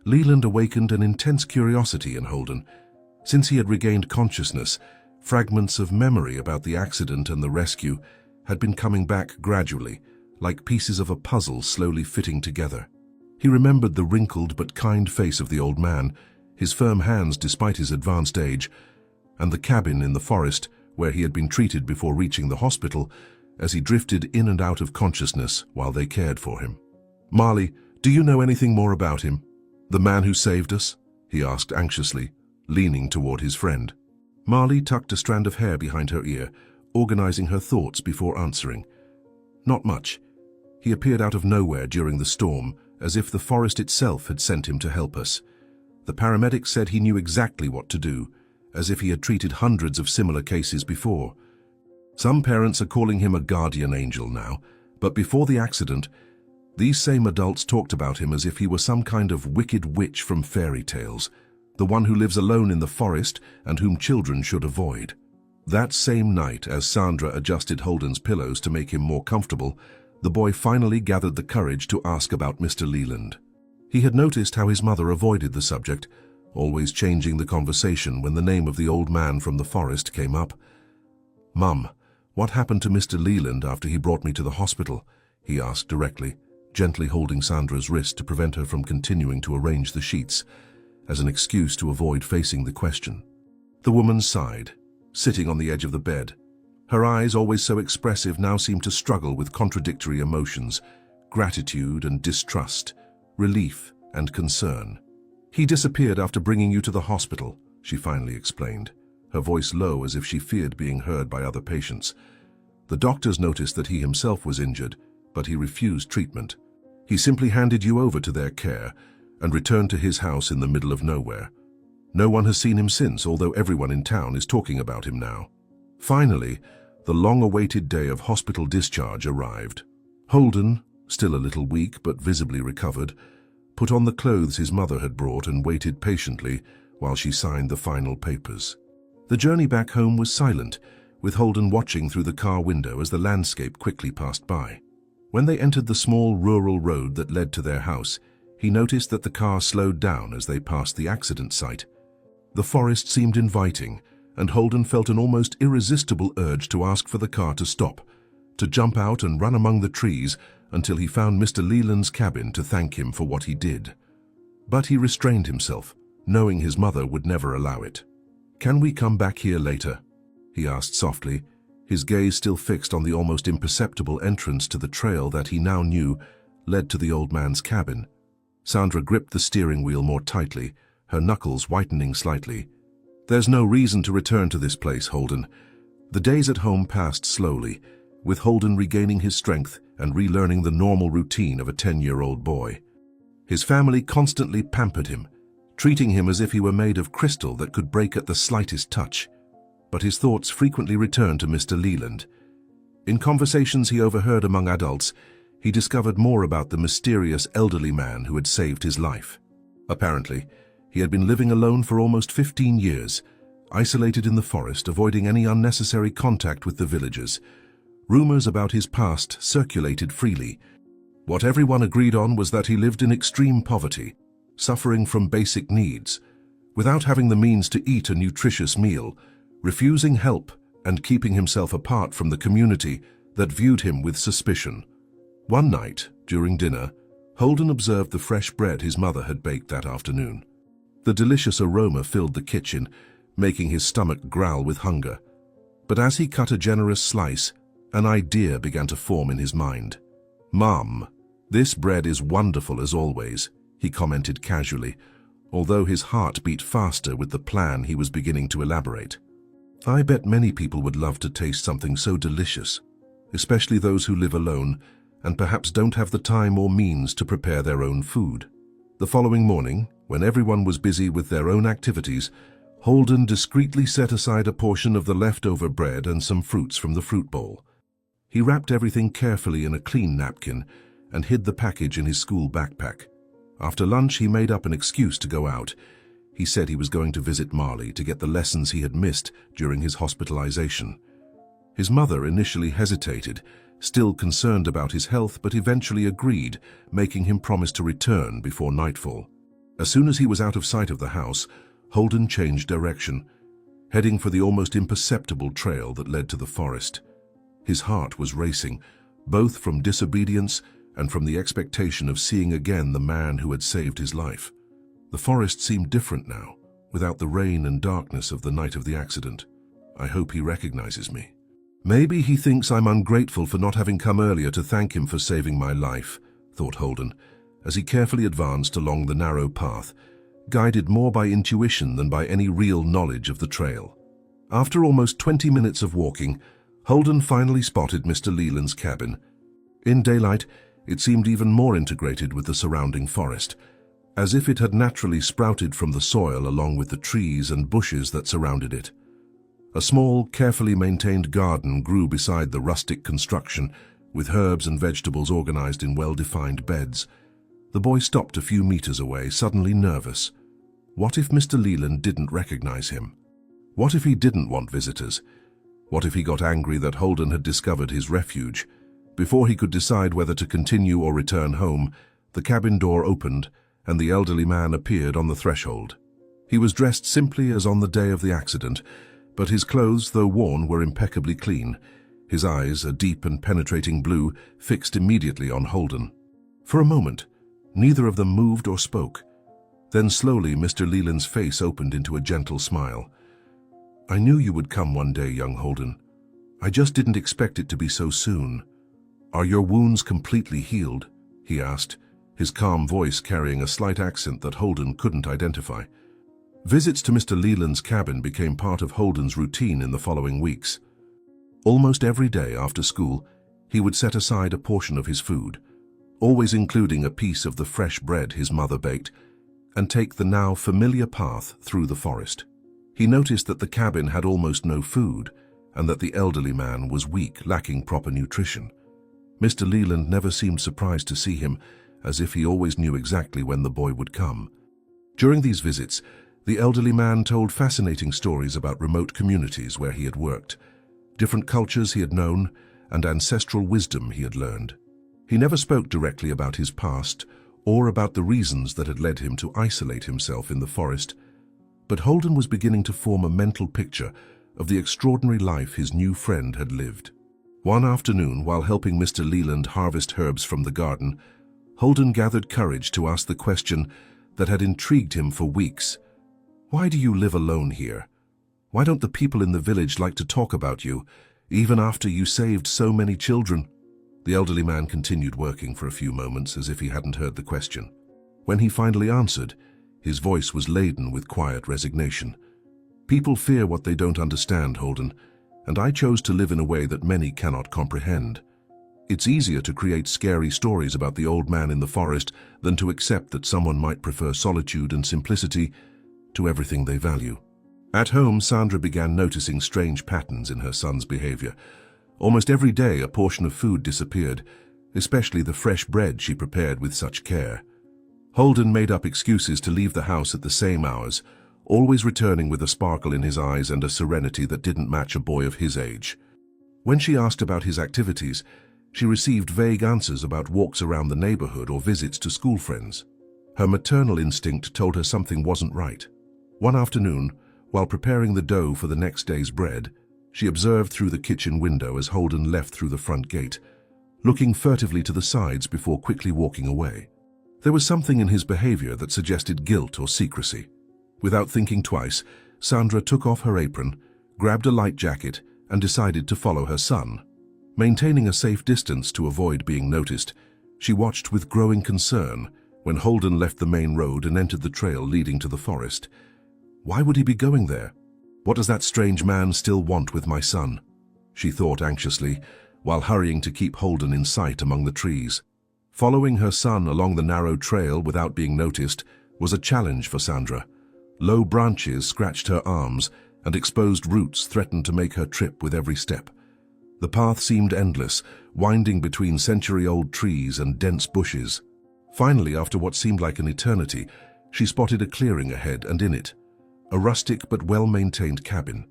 Leland awakened an intense curiosity in Holden. Since he had regained consciousness, fragments of memory about the accident and the rescue had been coming back gradually, like pieces of a puzzle slowly fitting together. He remembered the wrinkled but kind face of the old man, his firm hands despite his advanced age, and the cabin in the forest where he had been treated before reaching the hospital as he drifted in and out of consciousness while they cared for him. "Marley, do you know anything more about him? The man who saved us?" he asked anxiously, leaning toward his friend. Marley tucked a strand of hair behind her ear, organizing her thoughts before answering. "Not much. He appeared out of nowhere during the storm, as if the forest itself had sent him to help us. The paramedic said he knew exactly what to do, as if he had treated hundreds of similar cases before. Some parents are calling him a guardian angel now, but before the accident, these same adults talked about him as if he were some kind of wicked witch from fairy tales, the one who lives alone in the forest and whom children should avoid. That same night, as Sandra adjusted Holden's pillows to make him more comfortable, the boy finally gathered the courage to ask about Mr. Leland. He had noticed how his mother avoided the subject, always changing the conversation when the name of the old man from the forest came up. "Mum, what happened to Mr. Leland after he brought me to the hospital?" he asked directly, gently holding Sandra's wrist to prevent her from continuing to arrange the sheets, as an excuse to avoid facing the question. The woman sighed, sitting on the edge of the bed. Her eyes, always so expressive, now seemed to struggle with contradictory emotions: gratitude and distrust, relief and concern. "He disappeared after bringing you to the hospital," she finally explained, her voice low as if she feared being heard by other patients. "The doctors noticed that he himself was injured, but he refused treatment. He simply handed you over to their care and returned to his house in the middle of nowhere. No one has seen him since, although everyone in town is talking about him now." Finally, the long-awaited day of hospital discharge arrived. Holden, still a little weak but visibly recovered, put on the clothes his mother had brought and waited patiently while she signed the final papers. The journey back home was silent, with Holden watching through the car window as the landscape quickly passed by. When they entered the small rural road that led to their house, he noticed that the car slowed down as they passed the accident site. The forest seemed inviting, and Holden felt an almost irresistible urge to ask for the car to stop, to jump out and run among the trees until he found Mr. Leland's cabin to thank him for what he did. But he restrained himself, knowing his mother would never allow it. "Can we come back here later?" he asked softly, his gaze still fixed on the almost imperceptible entrance to the trail that he now knew led to the old man's cabin. Sandra gripped the steering wheel more tightly, her knuckles whitening slightly. "There's no reason to return to this place, Holden." The days at home passed slowly, with Holden regaining his strength and relearning the normal routine of a 10-year-old boy. His family constantly pampered him, treating him as if he were made of crystal that could break at the slightest touch. But his thoughts frequently returned to Mr. Leland. In conversations he overheard among adults, he discovered more about the mysterious elderly man who had saved his life. Apparently, he had been living alone for almost 15 years, isolated in the forest, avoiding any unnecessary contact with the villagers. Rumors about his past circulated freely. What everyone agreed on was that he lived in extreme poverty, suffering from basic needs, without having the means to eat a nutritious meal, refusing help and keeping himself apart from the community that viewed him with suspicion. One night, during dinner, Holden observed the fresh bread his mother had baked that afternoon. The delicious aroma filled the kitchen, making his stomach growl with hunger. But as he cut a generous slice, an idea began to form in his mind. "Mum, this bread is wonderful as always," he commented casually, although his heart beat faster with the plan he was beginning to elaborate. "I bet many people would love to taste something so delicious, especially those who live alone and perhaps don't have the time or means to prepare their own food." The following morning, when everyone was busy with their own activities, Holden discreetly set aside a portion of the leftover bread and some fruits from the fruit bowl. He wrapped everything carefully in a clean napkin and hid the package in his school backpack. After lunch, he made up an excuse to go out. He said he was going to visit Marley to get the lessons he had missed during his hospitalization. His mother initially hesitated, still concerned about his health, but eventually agreed, making him promise to return before nightfall. As soon as he was out of sight of the house, Holden changed direction, heading for the almost imperceptible trail that led to the forest. His heart was racing, both from disobedience and from the expectation of seeing again the man who had saved his life. The forest seemed different now, without the rain and darkness of the night of the accident. "I hope he recognizes me. Maybe he thinks I'm ungrateful for not having come earlier to thank him for saving my life," thought Holden, as he carefully advanced along the narrow path, guided more by intuition than by any real knowledge of the trail. After almost 20 minutes of walking, Holden finally spotted Mr. Leland's cabin. In daylight, it seemed even more integrated with the surrounding forest, as if it had naturally sprouted from the soil along with the trees and bushes that surrounded it. A small, carefully maintained garden grew beside the rustic construction, with herbs and vegetables organized in well-defined beds. The boy stopped a few meters away, suddenly nervous. What if Mr. Leland didn't recognize him? What if he didn't want visitors? What if he got angry that Holden had discovered his refuge? Before he could decide whether to continue or return home, the cabin door opened and the elderly man appeared on the threshold. He was dressed simply as on the day of the accident, but his clothes, though worn, were impeccably clean. His eyes, a deep and penetrating blue, fixed immediately on Holden. For a moment, neither of them moved or spoke. Then slowly Mr. Leland's face opened into a gentle smile. "I knew you would come one day, young Holden. I just didn't expect it to be so soon. Are your wounds completely healed?" he asked, his calm voice carrying a slight accent that Holden couldn't identify. Visits to Mr. Leland's cabin became part of Holden's routine in the following weeks. Almost every day after school, he would set aside a portion of his food, always including a piece of the fresh bread his mother baked, and take the now familiar path through the forest. He noticed that the cabin had almost no food, and that the elderly man was weak, lacking proper nutrition. Mr. Leland never seemed surprised to see him, as if he always knew exactly when the boy would come. During these visits, the elderly man told fascinating stories about remote communities where he had worked, different cultures he had known, and ancestral wisdom he had learned. He never spoke directly about his past or about the reasons that had led him to isolate himself in the forest, but Holden was beginning to form a mental picture of the extraordinary life his new friend had lived. One afternoon, while helping Mr. Leland harvest herbs from the garden, Holden gathered courage to ask the question that had intrigued him for weeks. "Why do you live alone here? Why don't the people in the village like to talk about you, even after you saved so many children?" The elderly man continued working for a few moments as if he hadn't heard the question. When he finally answered, his voice was laden with quiet resignation. "People fear what they don't understand, Holden, and I chose to live in a way that many cannot comprehend. It's easier to create scary stories about the old man in the forest than to accept that someone might prefer solitude and simplicity to everything they value." At home, Sandra began noticing strange patterns in her son's behavior. Almost every day a portion of food disappeared, especially the fresh bread she prepared with such care. Holden made up excuses to leave the house at the same hours, always returning with a sparkle in his eyes and a serenity that didn't match a boy of his age. When she asked about his activities, she received vague answers about walks around the neighborhood or visits to school friends. Her maternal instinct told her something wasn't right. One afternoon, while preparing the dough for the next day's bread, she observed through the kitchen window as Holden left through the front gate, looking furtively to the sides before quickly walking away. There was something in his behavior that suggested guilt or secrecy. Without thinking twice, Sandra took off her apron, grabbed a light jacket, and decided to follow her son. Maintaining a safe distance to avoid being noticed, she watched with growing concern when Holden left the main road and entered the trail leading to the forest. Why would he be going there? What does that strange man still want with my son? She thought anxiously, while hurrying to keep Holden in sight among the trees. Following her son along the narrow trail without being noticed was a challenge for Sandra. Low branches scratched her arms, and exposed roots threatened to make her trip with every step. The path seemed endless, winding between century-old trees and dense bushes. Finally, after what seemed like an eternity, she spotted a clearing ahead, and in it, a rustic but well-maintained cabin.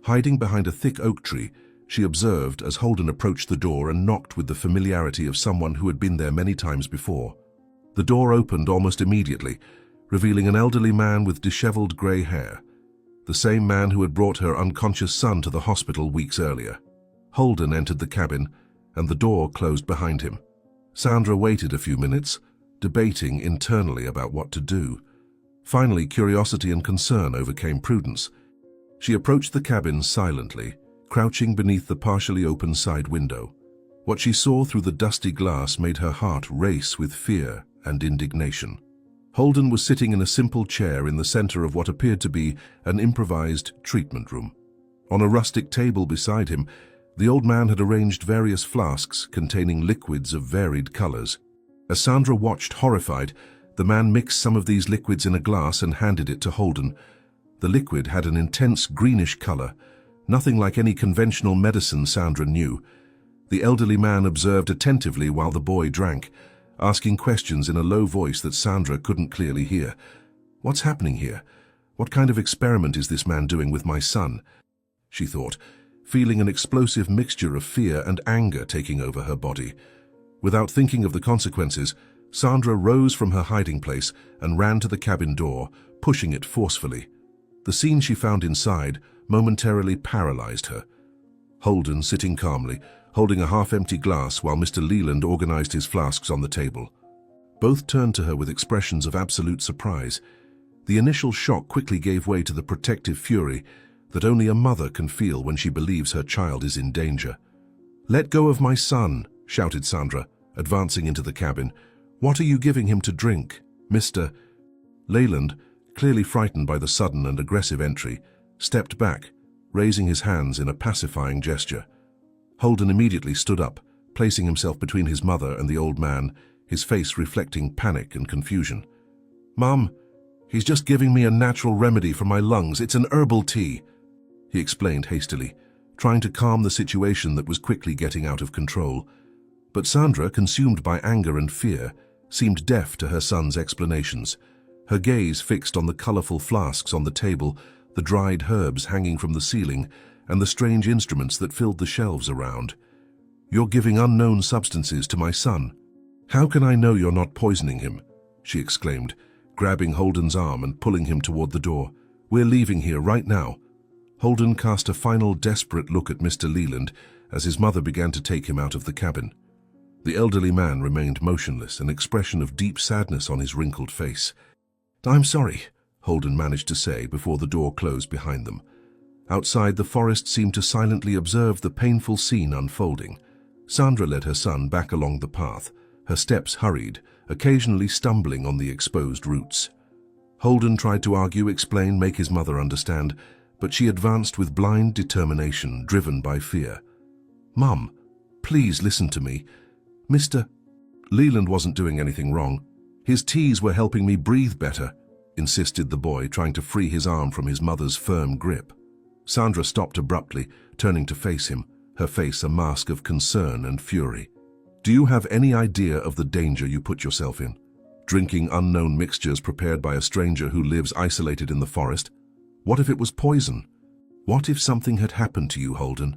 Hiding behind a thick oak tree, she observed as Holden approached the door and knocked with the familiarity of someone who had been there many times before. The door opened almost immediately, revealing an elderly man with disheveled grey hair, the same man who had brought her unconscious son to the hospital weeks earlier. Holden entered the cabin, and the door closed behind him. Sandra waited a few minutes, debating internally about what to do. Finally, curiosity and concern overcame prudence. She approached the cabin silently, crouching beneath the partially open side window. What she saw through the dusty glass made her heart race with fear and indignation. Holden was sitting in a simple chair in the center of what appeared to be an improvised treatment room. On a rustic table beside him, the old man had arranged various flasks containing liquids of varied colors. As Sandra watched horrified, the man mixed some of these liquids in a glass and handed it to Holden. The liquid had an intense greenish color, Nothing like any conventional medicine, Sandra knew. The elderly man observed attentively while the boy drank, asking questions in a low voice that Sandra couldn't clearly hear. "What's happening here? What kind of experiment is this man doing with my son?" she thought, feeling an explosive mixture of fear and anger taking over her body. Without thinking of the consequences, Sandra rose from her hiding place and ran to the cabin door, pushing it forcefully. The scene she found inside momentarily paralyzed her. Holden sitting calmly, holding a half-empty glass while Mr. Leland organized his flasks on the table. Both turned to her with expressions of absolute surprise. The initial shock quickly gave way to the protective fury that only a mother can feel when she believes her child is in danger. "Let go of my son," shouted Sandra, advancing into the cabin. "What are you giving him to drink, Mr. Leland?" Clearly frightened by the sudden and aggressive entry, stepped back, raising his hands in a pacifying gesture. Holden immediately stood up, placing himself between his mother and the old man, his face reflecting panic and confusion. "Mom, he's just giving me a natural remedy for my lungs. It's an herbal tea," he explained hastily, trying to calm the situation that was quickly getting out of control. But Sandra, consumed by anger and fear, seemed deaf to her son's explanations, her gaze fixed on the colorful flasks on the table, the dried herbs hanging from the ceiling, and the strange instruments that filled the shelves around. "You're giving unknown substances to my son. How can I know you're not poisoning him?" she exclaimed, grabbing Holden's arm and pulling him toward the door. "We're leaving here right now." Holden cast a final desperate look at Mr. Leland as his mother began to take him out of the cabin. The elderly man remained motionless, an expression of deep sadness on his wrinkled face. "I'm sorry," Holden managed to say before the door closed behind them. Outside, the forest seemed to silently observe the painful scene unfolding. Sandra led her son back along the path, her steps hurried, occasionally stumbling on the exposed roots. Holden tried to argue, explain, make his mother understand, but she advanced with blind determination, driven by fear. "Mum, please listen to me. Mr. Leland wasn't doing anything wrong. His teas were helping me breathe better," insisted the boy, trying to free his arm from his mother's firm grip. Sandra stopped abruptly, turning to face him, her face a mask of concern and fury. "Do you have any idea of the danger you put yourself in? Drinking unknown mixtures prepared by a stranger who lives isolated in the forest? What if it was poison? What if something had happened to you, Holden?"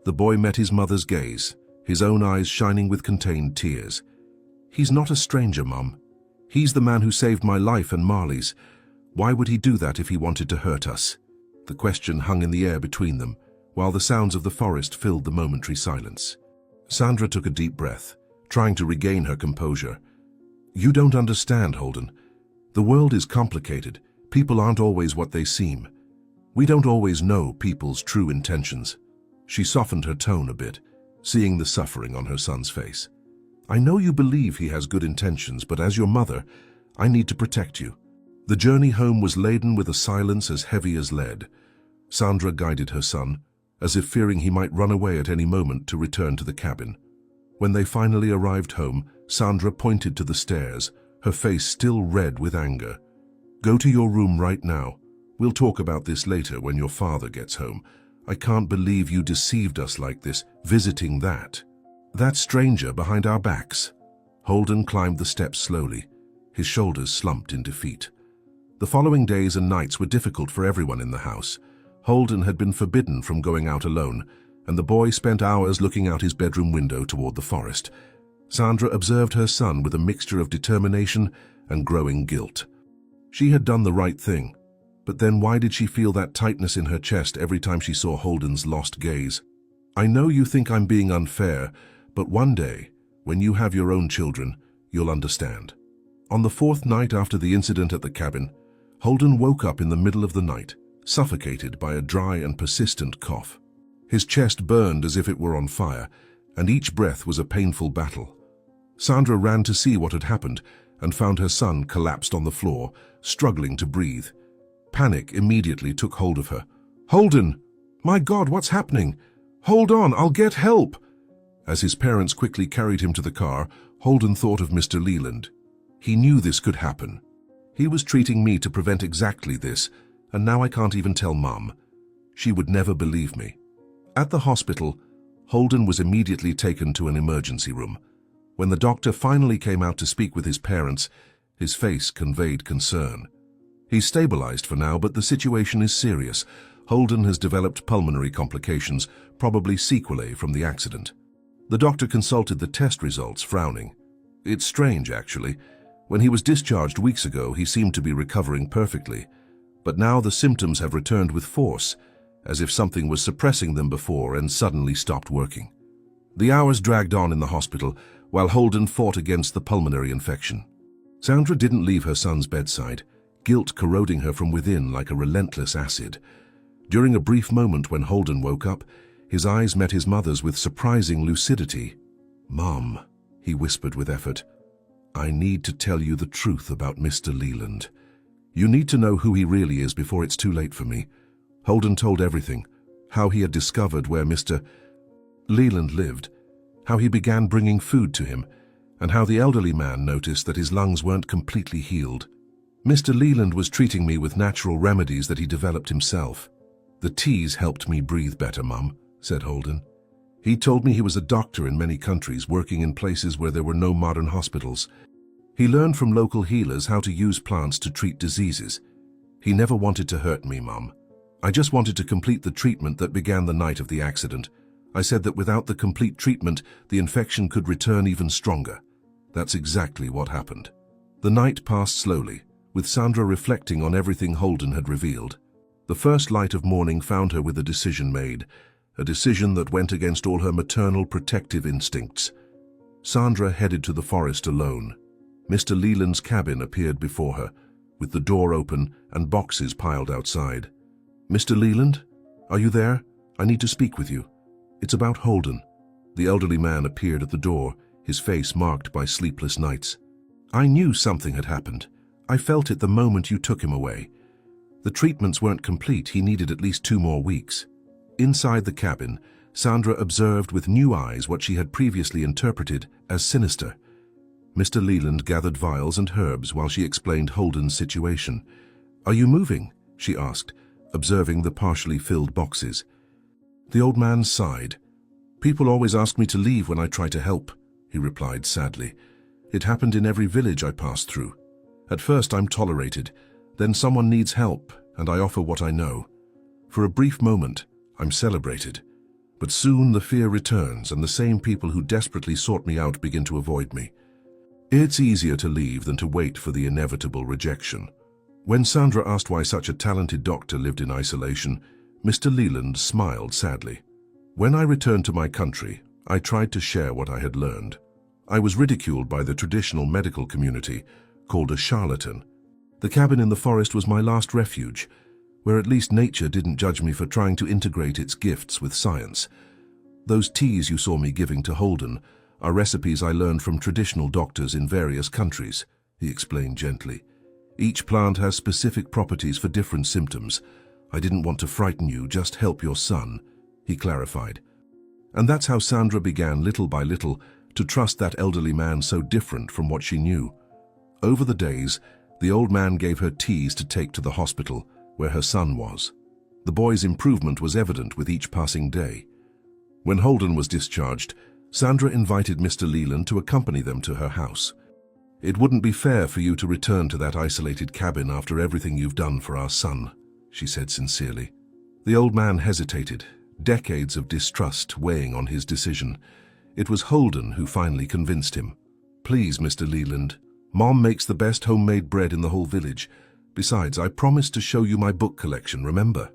The boy met his mother's gaze, his own eyes shining with contained tears. "He's not a stranger, Mum. He's the man who saved my life and Marley's. Why would he do that if he wanted to hurt us?" The question hung in the air between them, while the sounds of the forest filled the momentary silence. Sandra took a deep breath, trying to regain her composure. "You don't understand, Holden. The world is complicated. People aren't always what they seem. We don't always know people's true intentions." She softened her tone a bit, seeing the suffering on her son's face. "I know you believe he has good intentions, but as your mother, I need to protect you." The journey home was laden with a silence as heavy as lead. Sandra guided her son, as if fearing he might run away at any moment to return to the cabin. When they finally arrived home, Sandra pointed to the stairs, her face still red with anger. "Go to your room right now. We'll talk about this later when your father gets home. I can't believe you deceived us like this, visiting that stranger behind our backs." Holden climbed the steps slowly, his shoulders slumped in defeat. The following days and nights were difficult for everyone in the house. Holden had been forbidden from going out alone, and the boy spent hours looking out his bedroom window toward the forest. Sandra observed her son with a mixture of determination and growing guilt. She had done the right thing, but then why did she feel that tightness in her chest every time she saw Holden's lost gaze? "I know you think I'm being unfair, but one day, when you have your own children, you'll understand." On the fourth night after the incident at the cabin, Holden woke up in the middle of the night, suffocated by a dry and persistent cough. His chest burned as if it were on fire, and each breath was a painful battle. Sandra ran to see what had happened and found her son collapsed on the floor, struggling to breathe. Panic immediately took hold of her. "Holden! My God, what's happening? Hold on, I'll get help!" As his parents quickly carried him to the car, Holden thought of Mr. Leland. He knew this could happen. He was treating me to prevent exactly this, and now I can't even tell Mum. She would never believe me. At the hospital, Holden was immediately taken to an emergency room. When the doctor finally came out to speak with his parents, his face conveyed concern. He's stabilized for now, but the situation is serious. Holden has developed pulmonary complications, probably sequelae from the accident. The doctor consulted the test results, frowning. It's strange, actually. When he was discharged weeks ago, he seemed to be recovering perfectly. But now the symptoms have returned with force, as if something was suppressing them before and suddenly stopped working. The hours dragged on in the hospital, while Holden fought against the pulmonary infection. Sandra didn't leave her son's bedside, guilt corroding her from within like a relentless acid. During a brief moment when Holden woke up, his eyes met his mother's with surprising lucidity. "Mom," he whispered with effort, "I need to tell you the truth about Mr. Leland. You need to know who he really is before it's too late for me." Holden told everything, how he had discovered where Mr. Leland lived, how he began bringing food to him, and how the elderly man noticed that his lungs weren't completely healed. "Mr. Leland was treating me with natural remedies that he developed himself. The teas helped me breathe better, Mum," said Holden. "He told me he was a doctor in many countries, working in places where there were no modern hospitals. He learned from local healers how to use plants to treat diseases. He never wanted to hurt me, Mum. I just wanted to complete the treatment that began the night of the accident. I said that without the complete treatment, the infection could return even stronger. That's exactly what happened." The night passed slowly, with Sandra reflecting on everything Holden had revealed. The first light of morning found her with a decision made, a decision that went against all her maternal protective instincts. Sandra headed to the forest alone. Mr. Leland's cabin appeared before her, with the door open and boxes piled outside. "Mr. Leland, are you there? I need to speak with you. It's about Holden." The elderly man appeared at the door, his face marked by sleepless nights. "I knew something had happened. I felt it the moment you took him away. The treatments weren't complete. He needed at least 2 more weeks." Inside the cabin, Sandra observed with new eyes what she had previously interpreted as sinister. Mr. Leland gathered vials and herbs while she explained Holden's situation. "Are you moving?" she asked, observing the partially filled boxes. The old man sighed. "People always ask me to leave when I try to help," he replied sadly. "It happened in every village I passed through. At first I'm tolerated, then someone needs help, and I offer what I know. For a brief moment, I'm celebrated. But soon the fear returns, and the same people who desperately sought me out begin to avoid me. It's easier to leave than to wait for the inevitable rejection." When Sandra asked why such a talented doctor lived in isolation, Mr. Leland smiled sadly. "When I returned to my country, I tried to share what I had learned. I was ridiculed by the traditional medical community, called a charlatan. The cabin in the forest was my last refuge, where at least nature didn't judge me for trying to integrate its gifts with science. Those teas you saw me giving to Holden are recipes I learned from traditional doctors in various countries," he explained gently. "Each plant has specific properties for different symptoms. I didn't want to frighten you, just help your son," he clarified. And that's how Sandra began, little by little, to trust that elderly man so different from what she knew. Over the days, the old man gave her teas to take to the hospital, where her son was. The boy's improvement was evident with each passing day. When Holden was discharged, Sandra invited Mr. Leland to accompany them to her house. "It wouldn't be fair for you to return to that isolated cabin after everything you've done for our son," she said sincerely. The old man hesitated, decades of distrust weighing on his decision. It was Holden who finally convinced him. "Please, Mr. Leland, Mom makes the best homemade bread in the whole village. Besides, I promised to show you my book collection, remember?"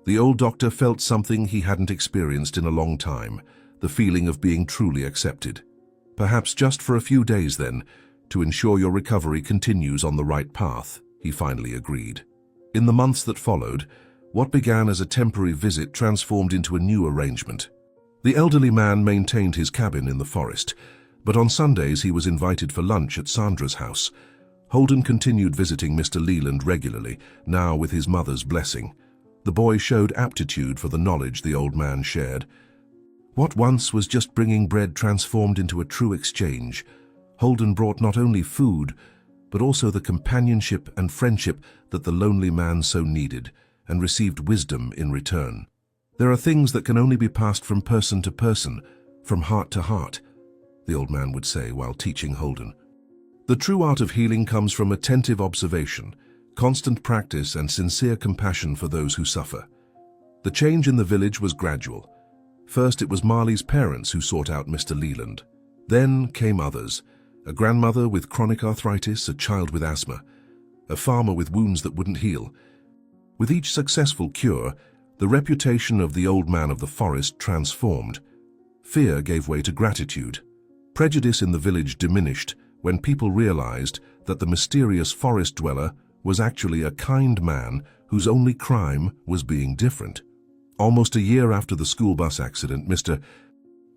The old doctor felt something he hadn't experienced in a long time, the feeling of being truly accepted. "Perhaps just for a few days then, to ensure your recovery continues on the right path," he finally agreed. In the months that followed, what began as a temporary visit transformed into a new arrangement. The elderly man maintained his cabin in the forest, but on Sundays he was invited for lunch at Sandra's house. Holden continued visiting Mr. Leland regularly, now with his mother's blessing. The boy showed aptitude for the knowledge the old man shared. What once was just bringing bread transformed into a true exchange. Holden brought not only food, but also the companionship and friendship that the lonely man so needed, and received wisdom in return. There are things that can only be passed from person to person, from heart to heart, the old man would say while teaching Holden. The true art of healing comes from attentive observation, constant practice, and sincere compassion for those who suffer. The change in the village was gradual. First, it was Marley's parents who sought out Mr. Leland. Then came others, a grandmother with chronic arthritis, a child with asthma, a farmer with wounds that wouldn't heal. With each successful cure, the reputation of the old man of the forest transformed. Fear gave way to gratitude. Prejudice in the village diminished when people realized that the mysterious forest dweller was actually a kind man whose only crime was being different. Almost a year after the school bus accident, Mr.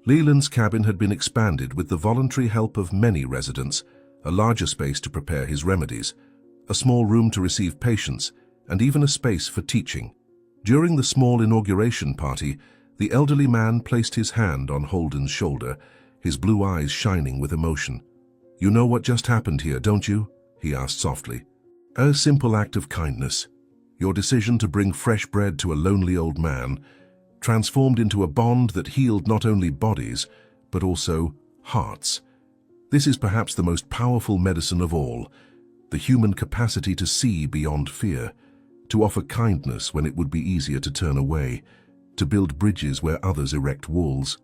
Leland's cabin had been expanded with the voluntary help of many residents, a larger space to prepare his remedies, a small room to receive patients, and even a space for teaching. During the small inauguration party, the elderly man placed his hand on Holden's shoulder, his blue eyes shining with emotion. "You know what just happened here, don't you?" he asked softly. "A simple act of kindness. Your decision to bring fresh bread to a lonely old man transformed into a bond that healed not only bodies, but also hearts. This is perhaps the most powerful medicine of all, the human capacity to see beyond fear, to offer kindness when it would be easier to turn away, to build bridges where others erect walls."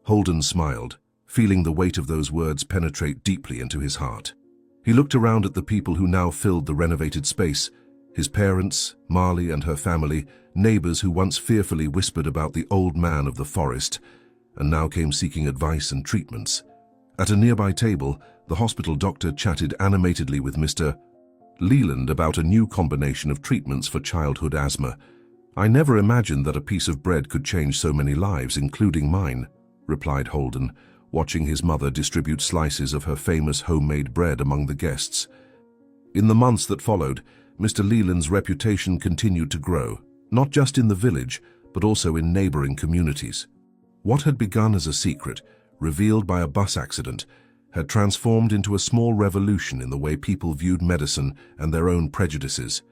Holden smiled, feeling the weight of those words penetrate deeply into his heart. He looked around at the people who now filled the renovated space, his parents, Marley and her family, neighbors who once fearfully whispered about the old man of the forest, and now came seeking advice and treatments. At a nearby table, the hospital doctor chatted animatedly with Mr. Leland about a new combination of treatments for childhood asthma. "I never imagined that a piece of bread could change so many lives, including mine," replied Holden, watching his mother distribute slices of her famous homemade bread among the guests. In the months that followed, Mr. Leland's reputation continued to grow, not just in the village, but also in neighboring communities. What had begun as a secret, revealed by a bus accident, had transformed into a small revolution in the way people viewed medicine and their own prejudices.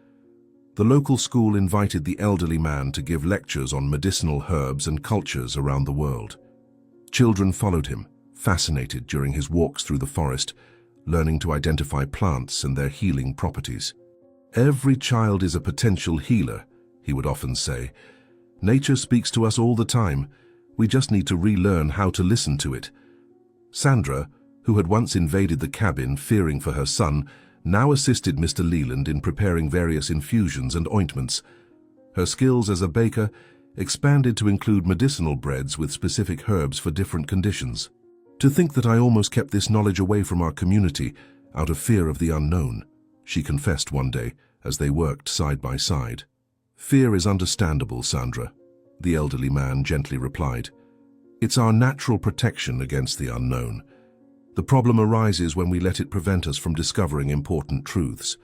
The local school invited the elderly man to give lectures on medicinal herbs and cultures around the world. Children followed him, fascinated during his walks through the forest, learning to identify plants and their healing properties. "Every child is a potential healer," he would often say. "Nature speaks to us all the time. We just need to relearn how to listen to it." Sandra, who had once invaded the cabin fearing for her son, now assisted Mr. Leland in preparing various infusions and ointments. Her skills as a baker expanded to include medicinal breads with specific herbs for different conditions. "To think that I almost kept this knowledge away from our community out of fear of the unknown," she confessed one day as they worked side by side. "Fear is understandable, Sandra," the elderly man gently replied. "It's our natural protection against the unknown. The problem arises when we let it prevent us from discovering important truths."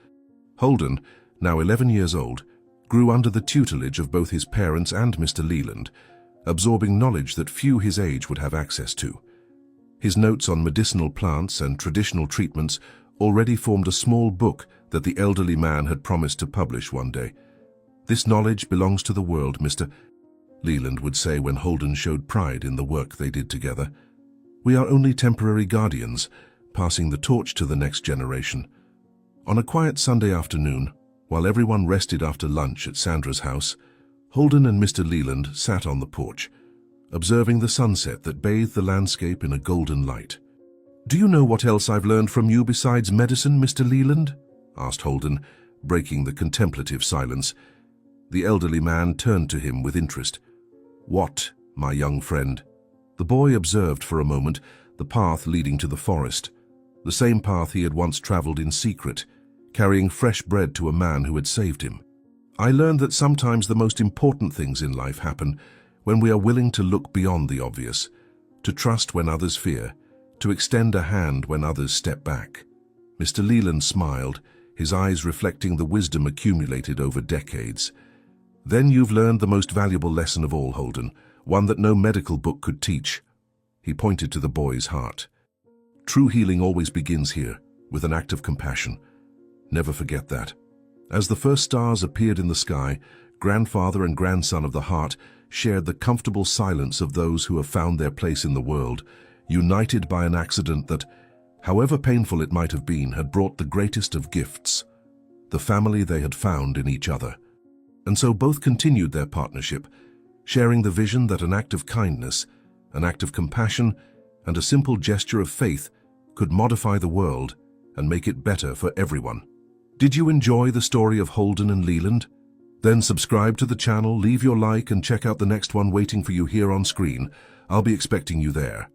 Holden, now 11 years old, grew under the tutelage of both his parents and Mr. Leland, absorbing knowledge that few his age would have access to. His notes on medicinal plants and traditional treatments already formed a small book that the elderly man had promised to publish one day. "This knowledge belongs to the world, Mr. Leland would say when Holden showed pride in the work they did together. "We are only temporary guardians, passing the torch to the next generation." On a quiet Sunday afternoon, while everyone rested after lunch at Sandra's house, Holden and Mr. Leland sat on the porch, observing the sunset that bathed the landscape in a golden light. "Do you know what else I've learned from you besides medicine, Mr. Leland?" asked Holden, breaking the contemplative silence. The elderly man turned to him with interest. "What, my young friend?" The boy observed for a moment the path leading to the forest, the same path he had once traveled in secret, carrying fresh bread to a man who had saved him. "I learned that sometimes the most important things in life happen when we are willing to look beyond the obvious, to trust when others fear, to extend a hand when others step back." Mr. Leland smiled, his eyes reflecting the wisdom accumulated over decades. "Then you've learned the most valuable lesson of all, Holden, one that no medical book could teach." He pointed to the boy's heart. "True healing always begins here, with an act of compassion. Never forget that." As the first stars appeared in the sky, grandfather and grandson of the heart, shared the comfortable silence of those who have found their place in the world, united by an accident that, however painful it might have been, had brought the greatest of gifts, the family they had found in each other. And so both continued their partnership, sharing the vision that an act of kindness, an act of compassion, and a simple gesture of faith could modify the world and make it better for everyone. Did you enjoy the story of Holden and Leland? Then subscribe to the channel, leave your like, and check out the next one waiting for you here on screen. I'll be expecting you there.